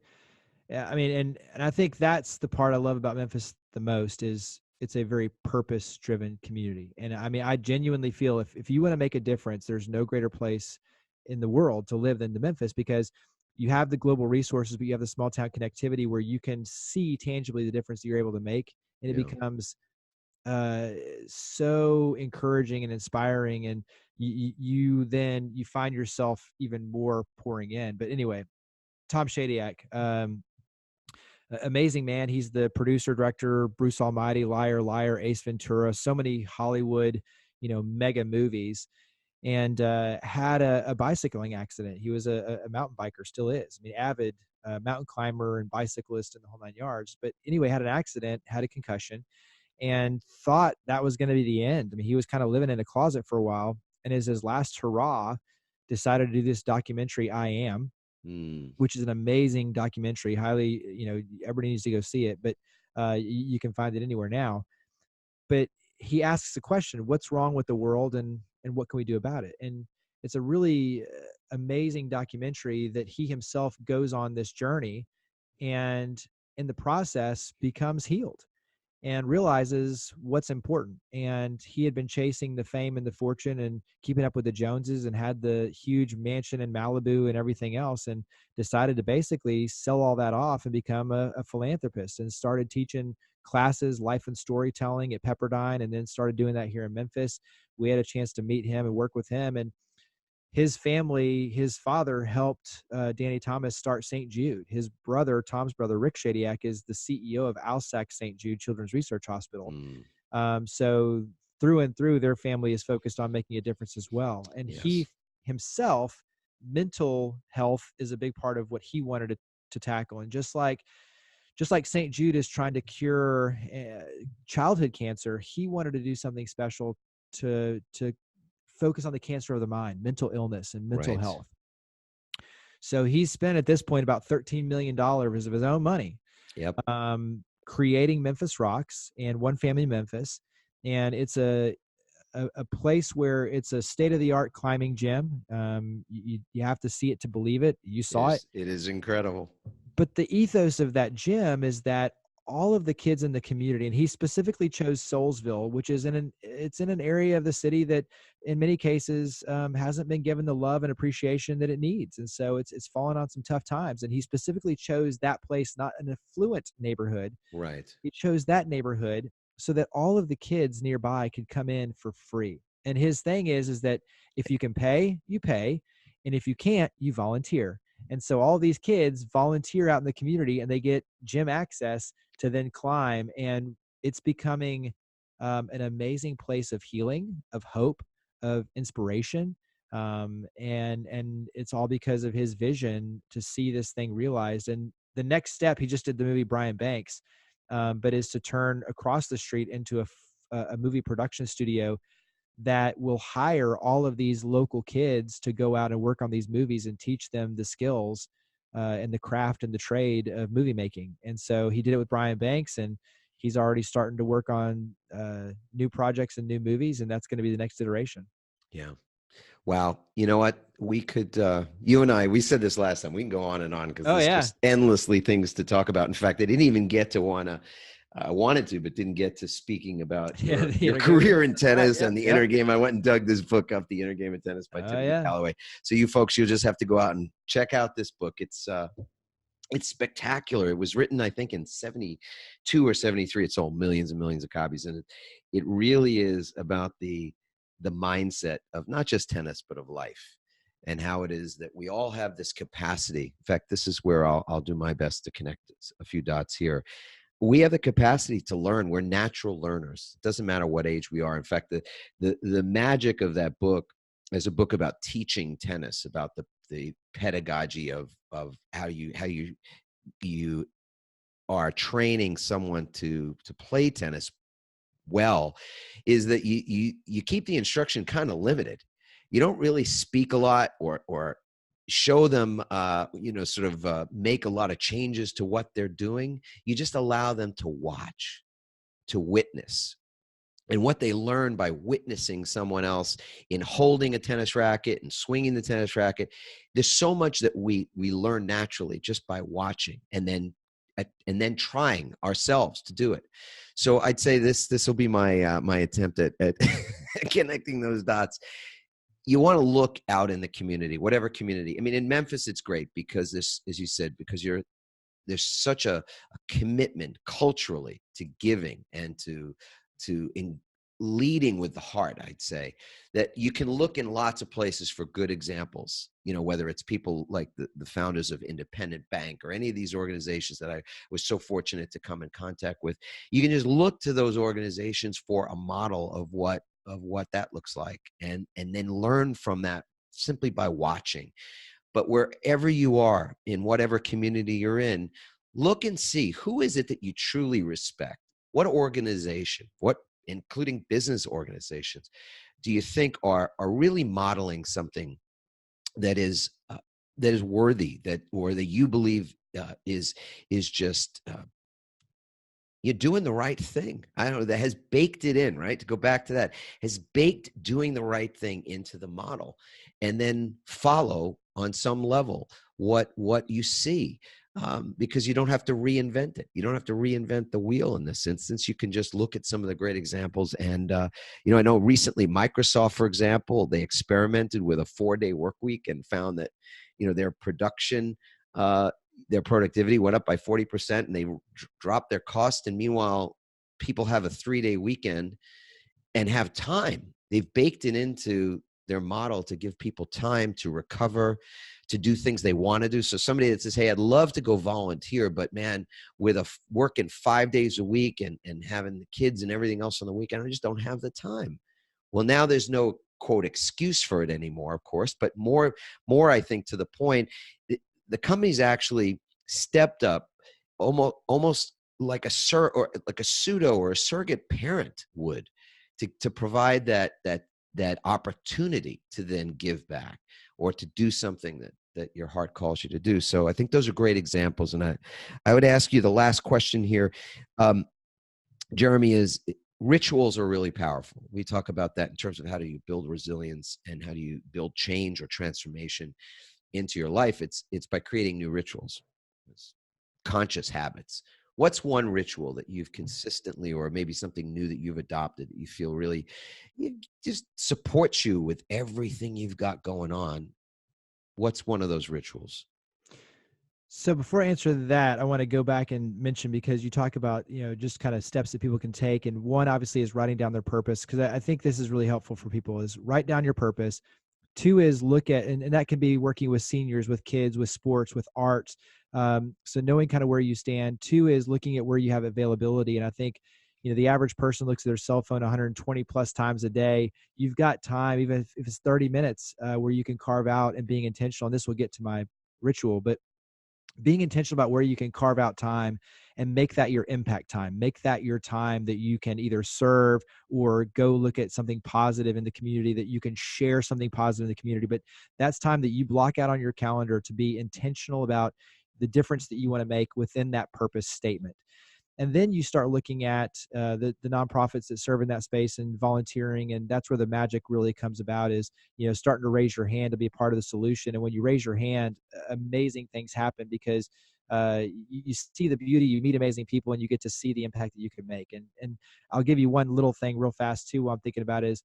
Yeah, I mean, and I think that's the part I love about Memphis the most is it's a very purpose-driven community. And I mean, I genuinely feel if you want to make a difference, there's no greater place in the world to live than Memphis, because you have the global resources, but you have the small town connectivity where you can see tangibly the difference that you're able to make. And it becomes so encouraging and inspiring. And you find yourself even more pouring in. But anyway, Tom Shadyac, amazing man. He's the producer, director, Bruce Almighty, Liar, Ace Ventura, so many Hollywood, mega movies, and had a bicycling accident. He was a mountain biker, still is. I mean, avid mountain climber and bicyclist in the whole nine yards. But anyway, had an accident, had a concussion, and thought that was going to be the end. I mean, he was kind of living in a closet for a while, and as his last hurrah, decided to do this documentary, I Am, which is an amazing documentary. Highly, everybody needs to go see it, but you can find it anywhere now. But he asks the question, what's wrong with the world, and what can we do about it? And it's a really amazing documentary that he himself goes on this journey, and in the process becomes healed and realizes what's important. And he had been chasing the fame and the fortune and keeping up with the Joneses, and had the huge mansion in Malibu and everything else, and decided to basically sell all that off and become a philanthropist, and started teaching classes, life and storytelling at Pepperdine, and then started doing that here in Memphis. We had a chance to meet him and work with him. And his family, his father helped Danny Thomas start St. Jude. His brother, Tom's brother, Rick Shadiak, is the CEO of Alsac St. Jude Children's Research Hospital. So through and through, their family is focused on making a difference as well. And Yes. he himself, mental health is a big part of what he wanted to tackle. And just like St. Jude is trying to cure childhood cancer, he wanted to do something special to focus on the cancer of the mind, mental illness and mental Right. health. So he's spent at this point about $13 million of his own money creating Memphis Rocks and One Family Memphis. And it's a place where it's a state-of-the-art climbing gym. You have to see it to believe it. You saw it. It is incredible. But the ethos of that gym is that all of the kids in the community, and he specifically chose Soulsville, which is in an area of the city that in many cases hasn't been given the love and appreciation that it needs. And so it's fallen on some tough times. And he specifically chose that place, not an affluent neighborhood. Right. He chose that neighborhood so that all of the kids nearby could come in for free. And his thing is that if you can pay, you pay. And if you can't, you volunteer. And so all these kids volunteer out in the community and they get gym access to then climb. And it's becoming an amazing place of healing, of hope, of inspiration. And it's all because of his vision to see this thing realized. And the next step, he just did the movie Brian Banks, but is to turn across the street into a movie production studio that will hire all of these local kids to go out and work on these movies and teach them the skills and the craft and the trade of movie making. And so he did it with Brian Banks, and he's already starting to work on new projects and new movies, and that's going to be the next iteration. Yeah. Wow. You know what? We could, you and I, we said this last time, we can go on and on because there's just endlessly things to talk about. In fact, I didn't even get to wanted to, but didn't get to speaking about your career in tennis and the inner game. I went and dug this book up, The Inner Game of Tennis by Timothy Callaway. So you folks, you'll just have to go out and check out this book. It's spectacular. It was written, I think, in 72 or 73. It sold millions and millions of copies. And it really is about the mindset of not just tennis, but of life, and how it is that we all have this capacity. In fact, this is where I'll do my best to connect a few dots here. We have the capacity to learn. We're natural learners. It doesn't matter what age we are. In fact, the magic of that book is a book about teaching tennis, about the pedagogy of how you are training someone to play tennis well, is that you keep the instruction kind of limited. You don't really speak a lot or show them, make a lot of changes to what they're doing. You just allow them to watch, to witness. And what they learn by witnessing someone else in holding a tennis racket and swinging the tennis racket, there's so much that we learn naturally just by watching and then trying ourselves to do it. So I'd say this will be my attempt at connecting those dots. You want to look out in the community, whatever community. I mean, in Memphis, it's great because this, as you said, because there's such a commitment culturally to giving and to leading with the heart, I'd say, that you can look in lots of places for good examples, whether it's people like the founders of Independent Bank or any of these organizations that I was so fortunate to come in contact with. You can just look to those organizations for a model of what that looks like, and then learn from that simply by watching. But wherever you are, in whatever community you're in, look and see, who is it that you truly respect? What organization, including business organizations, do you think are really modeling something that is worthy, or that you believe is just you're doing the right thing? I don't know, that has baked it in, right? To go back to that, has baked doing the right thing into the model, and then follow on some level what you see. Because you don't have to reinvent it. You don't have to reinvent the wheel in this instance. You can just look at some of the great examples. And, I know recently Microsoft, for example, they experimented with a 4-day work week and found that, their production, their productivity went up by 40%, and they dropped their cost. And meanwhile, people have a 3-day weekend and have time. They've baked it into their model to give people time to recover, to do things they want to do. So somebody that says, hey, I'd love to go volunteer, but man, with working 5 days a week and having the kids and everything else on the weekend, I just don't have the time. Well, now there's no quote excuse for it anymore, of course, but more, I think, to the point, the company's actually stepped up almost like a pseudo or a surrogate parent would, to provide that opportunity to then give back or to do something that your heart calls you to do. So I think those are great examples. And I would ask you the last question here, Jeremy, is rituals are really powerful. We talk about that in terms of how do you build resilience and how do you build change or transformation into your life. It's by creating new rituals, it's conscious habits. What's one ritual that you've consistently, or maybe something new that you've adopted that you feel really just supports you with everything you've got going on? What's one of those rituals? So before I answer that, I want to go back and mention, because you talk about, just kind of steps that people can take. And one obviously is writing down their purpose, because I think this is really helpful for people, is write down your purpose. Two is look at, and that can be working with seniors, with kids, with sports, with arts. So knowing kind of where you stand. Two is looking at where you have availability. And I think, the average person looks at their cell phone 120 plus times a day. You've got time, even if it's 30 minutes, where you can carve out, and being intentional. And this will get to my ritual, but being intentional about where you can carve out time and make that your impact time. Make that your time that you can either serve or go look at something positive in the community, that you can share something positive in the community. But that's time that you block out on your calendar to be intentional about the difference that you want to make within that purpose statement. And then you start looking at the nonprofits that serve in that space and volunteering. And that's where the magic really comes about, is, starting to raise your hand to be a part of the solution. And when you raise your hand, amazing things happen, because you see the beauty, you meet amazing people, and you get to see the impact that you can make. And I'll give you one little thing real fast too, while I'm thinking about, is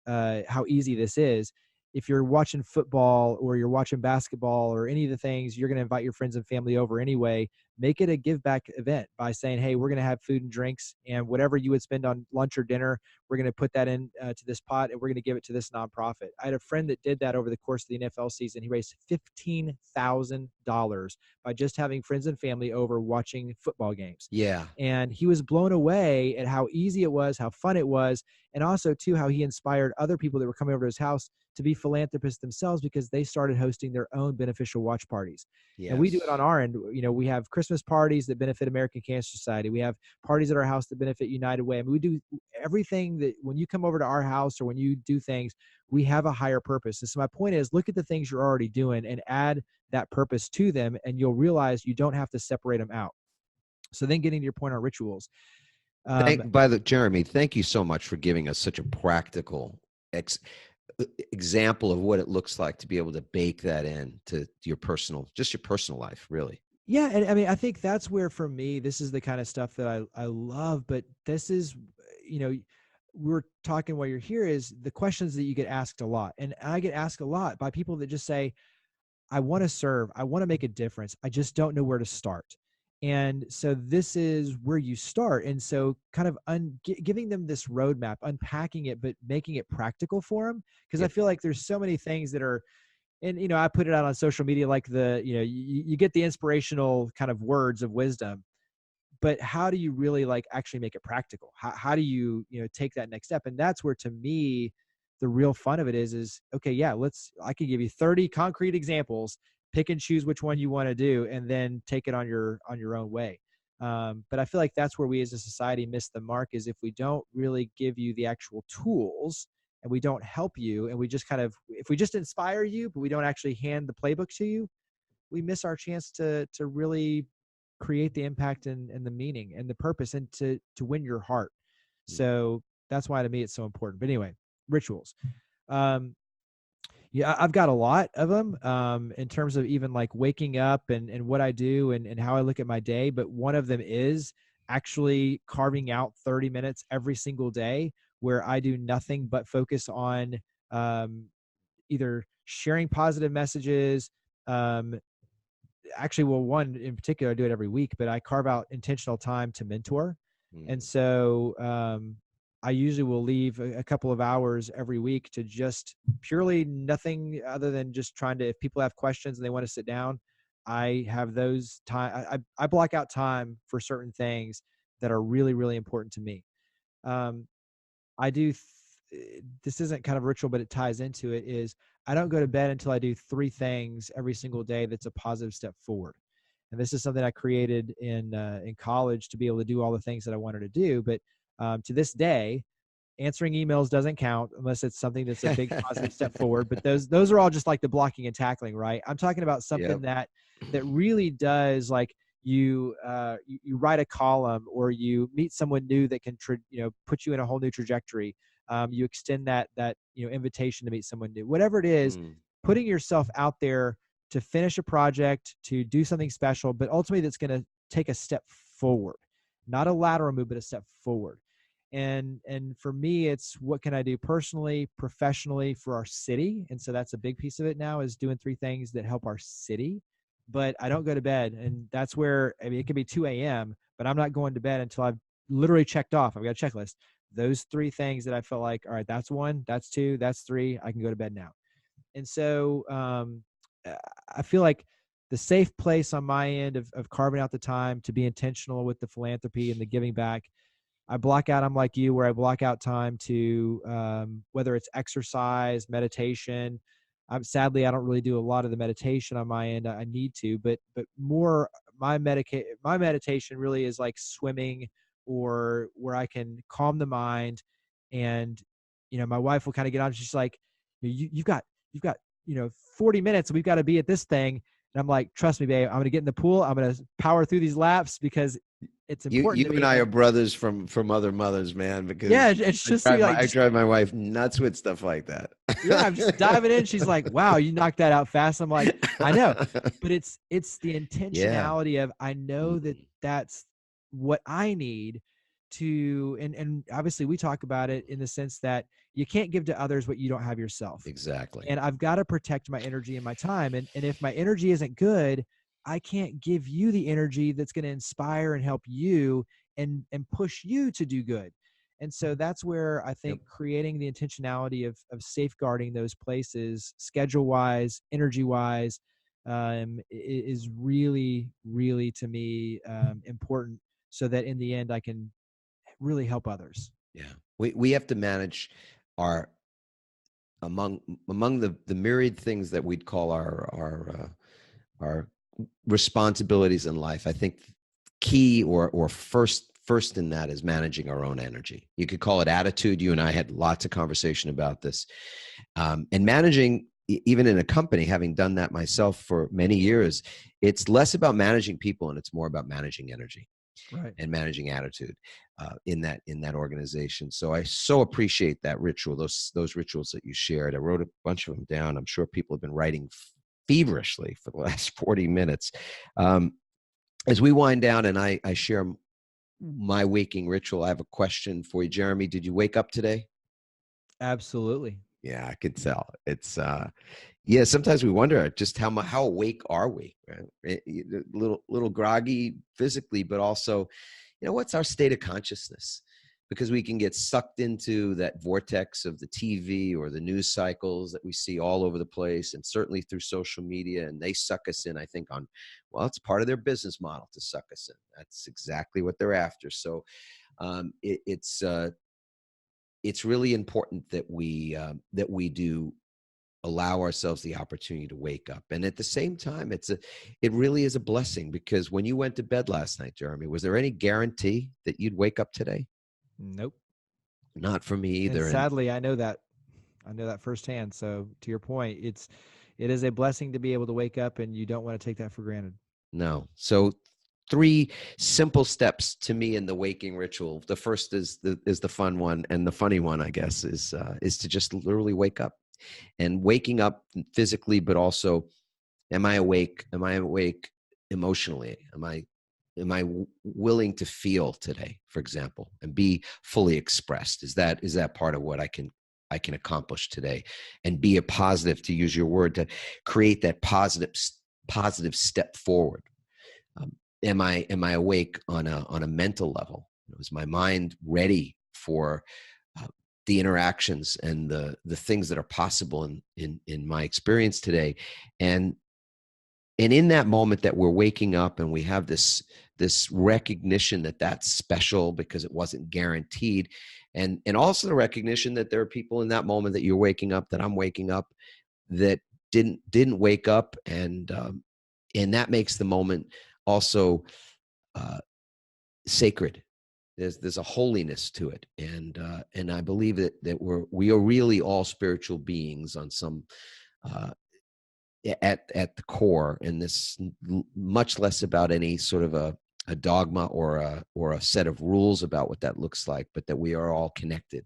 how easy this is. If you're watching football or you're watching basketball or any of the things, you're going to invite your friends and family over anyway. Make it a give back event by saying, hey, we're going to have food and drinks, and whatever you would spend on lunch or dinner, we're going to put that in to this pot, and we're going to give it to this nonprofit. I had a friend that did that over the course of the NFL season. He raised $15,000 by just having friends and family over watching football games. Yeah. And he was blown away at how easy it was, how fun it was, and also too how he inspired other people that were coming over to his house to be philanthropists themselves, because they started hosting their own beneficial watch parties. Yes. And we do it on our end. We have Christmas parties that benefit American Cancer Society. We have parties at our house that benefit United Way. I mean, we do everything that when you come over to our house or when you do things, we have a higher purpose. And so my point is, look at the things you're already doing and add that purpose to them, and you'll realize you don't have to separate them out. So then getting to your point on rituals. Jeremy, thank you so much for giving us such a practical example of what it looks like to be able to bake that in to your personal life, really. Yeah. And I mean, I think that's where, for me, this is the kind of stuff that I love, but this is, we're talking while you're here, is the questions that you get asked a lot. And I get asked a lot by people that just say, I want to serve, I want to make a difference, I just don't know where to start. And so this is where you start. And so kind of giving them this roadmap, unpacking it, but making it practical for them. Because I feel like there's so many things that are, and, I put it out on social media, like you get the inspirational kind of words of wisdom, but how do you really actually make it practical? How do you, take that next step? And that's where, to me, the real fun of it is, okay, yeah, I can give you 30 concrete examples, pick and choose which one you want to do, and then take it on your own way. But I feel like that's where we as a society miss the mark, is if we don't really give you the actual tools and we don't help you, and we just if we just inspire you, but we don't actually hand the playbook to you, we miss our chance to really create the impact and the meaning and the purpose, and to win your heart. So that's why, to me, it's so important. But anyway, rituals. Yeah, I've got a lot of them in terms of even waking up and what I do and how I look at my day. But one of them is actually carving out 30 minutes every single day where I do nothing but focus on either sharing positive messages. Actually, one in particular, I do it every week, but I carve out intentional time to mentor. And so I usually will leave a couple of hours every week to just purely nothing other than just trying to, if people have questions and they want to sit down, I have those time. I block out time for certain things that are really, really important to me. Um, I do, this isn't kind of ritual, but it ties into it, is I don't go to bed until I do 3 things every single day that's a positive step forward. And this is something I created in college to be able to do all the things that I wanted to do. But to this day, answering emails doesn't count unless it's something that's a big positive step forward. But those are all just like the blocking and tackling, right? I'm talking about something Yep. that really does, like, you write a column, or you meet someone new that can put you in a whole new trajectory. You extend that invitation to meet someone new, whatever it is. Putting yourself out there to finish a project, to do something special, but ultimately that's going to take a step forward, not a lateral move, but a step forward. And for me, it's what can I do personally, professionally, for our city. And so that's a big piece of it now, is doing 3 things that help our city. But I don't go to bed. And that's where, I mean, it could be 2 a.m., but I'm not going to bed until I've literally checked off. I've got a checklist. Those 3 things that I feel like, all right, that's 1, that's 2, that's 3. I can go to bed now. And so I feel like the safe place on my end of carving out the time to be intentional with the philanthropy and the giving back, I block out, I'm like you, where I block out time to, whether it's exercise, meditation. Sadly, I don't really do a lot of the meditation on my end. I need to, but more my meditation really is like swimming, or where I can calm the mind. And, my wife will kind of get on. She's like, you've got 40 minutes. We've got to be at this thing. And I'm like, trust me, babe, I'm going to get in the pool. I'm going to power through these laps because it's important. You and I are brothers from other mothers, man. Because it's just I drive my wife nuts with stuff like that. Yeah, I'm just diving in. She's like, "Wow, you knocked that out fast." I'm like, "I know," but it's the intentionality of, I know that that's what I need to, and obviously we talk about it in the sense that you can't give to others what you don't have yourself. Exactly. And I've got to protect my energy and my time. And if my energy isn't good, I can't give you the energy that's going to inspire and help you and push you to do good. And so that's where I think creating the intentionality of safeguarding those places, schedule wise, energy wise, is really, really, to me, important, so that in the end I can really help others. Yeah. We have to manage our, among the myriad things that we'd call our responsibilities in life. I think key or first in that is managing our own energy. You could call it attitude. You and I had lots of conversation about this, and managing, even in a company, having done that myself for many years, it's less about managing people and it's more about managing energy. Right. And managing attitude in that organization. So I so appreciate that ritual, those rituals that you shared. I wrote a bunch of them down. I'm sure people have been writing feverishly for the last 40 minutes. As we wind down and I share my waking ritual, I have a question for you, Jeremy. Did you wake up today? Absolutely. Yeah, I could tell. It's sometimes we wonder just how awake are we? Right? A little groggy physically, but also, what's our state of consciousness? Because we can get sucked into that vortex of the TV or the news cycles that we see all over the place, and certainly through social media, and they suck us in, I think, it's part of their business model to suck us in. That's exactly what they're after. So it's really important that we do allow ourselves the opportunity to wake up. And at the same time, it really is a blessing, because when you went to bed last night, Jeremy, was there any guarantee that you'd wake up today? Nope. Not for me either. And sadly, I know that firsthand. So to your point, it is a blessing to be able to wake up, and you don't want to take that for granted. No. So 3 simple steps to me in the waking ritual. The first is the fun one, and the funny one, I guess, is to just literally wake up. And waking up physically, but also, am I awake? Am I awake emotionally? Am I willing to feel today, for example, and be fully expressed? Is that part of what I can accomplish today, and be a positive, to use your word, to create that positive step forward? Am I awake on a mental level? Is my mind ready for the interactions and the things that are possible in my experience today. And in that moment that we're waking up and we have this recognition that that's special because it wasn't guaranteed. And also the recognition that there are people in that moment that you're waking up, that I'm waking up, that didn't wake up. And that makes the moment also sacred. There's a holiness to it. And I believe that we are really all spiritual beings on some, at the core, and this much less about any sort of a dogma or a set of rules about what that looks like, but that we are all connected.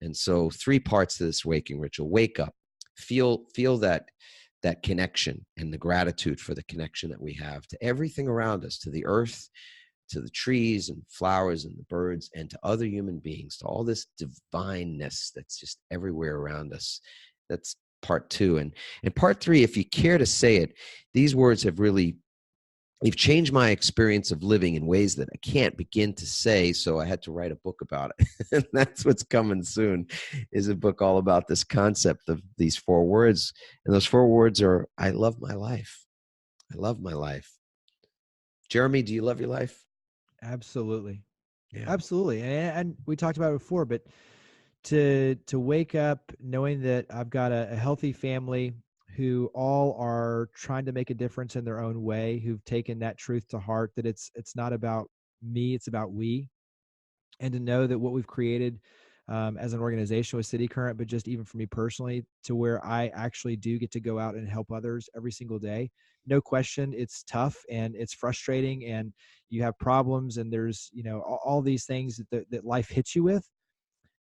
And so 3 parts to this waking ritual: wake up, feel that connection and the gratitude for the connection that we have to everything around us, to the earth, to the trees and flowers and the birds, and to other human beings, to all this divineness that's just everywhere around us. That's part 2. And part 3, if you care to say it, these words have really, they've changed my experience of living in ways that I can't begin to say. So I had to write a book about it. And that's what's coming soon, is a book all about this concept of these 4 words. And those 4 words are, I love my life. I love my life. Jeremy, do you love your life? Absolutely. Yeah. Absolutely. And we talked about it before, but to wake up knowing that I've got a healthy family who all are trying to make a difference in their own way, who've taken that truth to heart, that it's not about me, it's about we. And to know that what we've created as an organization with cityCURRENT, but just even for me personally, to where I actually do get to go out and help others every single day. No question, it's tough and it's frustrating, and you have problems, and there's, all these things that life hits you with.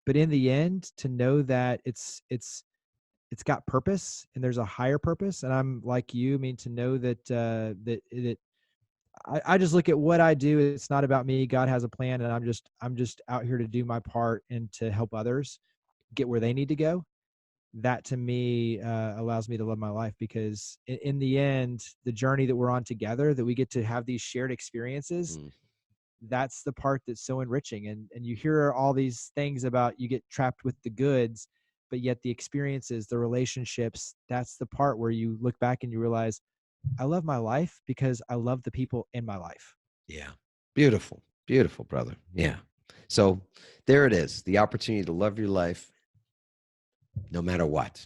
But in the end, to know that it's got purpose and there's a higher purpose. And I'm like you, to know that I just look at what I do. It's not about me. God has a plan, and I'm just out here to do my part and to help others get where they need to go. That to me allows me to love my life, because in the end, the journey that we're on together, that we get to have these shared experiences, that's the part that's so enriching. And you hear all these things about you get trapped with the goods, but yet the experiences, the relationships, that's the part where you look back and you realize, I love my life because I love the people in my life. Yeah. Beautiful. Beautiful, brother. Yeah. So there it is. The opportunity to love your life no matter what.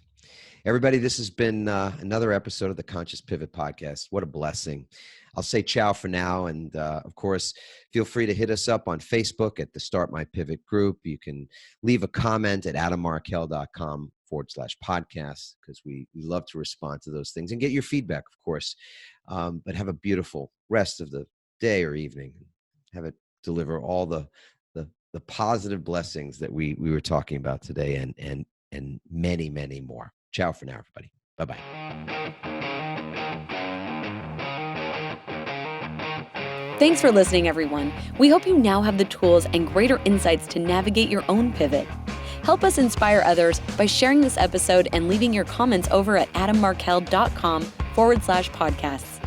Everybody, this has been another episode of the Conscious Pivot Podcast. What a blessing. I'll say ciao for now. And of course, feel free to hit us up on Facebook at the Start My Pivot group. You can leave a comment at adammarkel.com/podcast, because we love to respond to those things and get your feedback, of course. But have a beautiful rest of the day or evening. Have it deliver all the positive blessings that we were talking about today, and many, many more. Ciao for now, everybody. Bye-bye. Thanks for listening, everyone. We hope you now have the tools and greater insights to navigate your own pivot. Help us inspire others by sharing this episode and leaving your comments over at adammarkel.com/podcasts.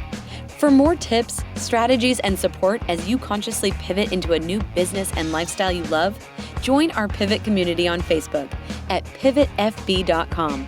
For more tips, strategies, and support as you consciously pivot into a new business and lifestyle you love, join our Pivot community on Facebook at pivotfb.com.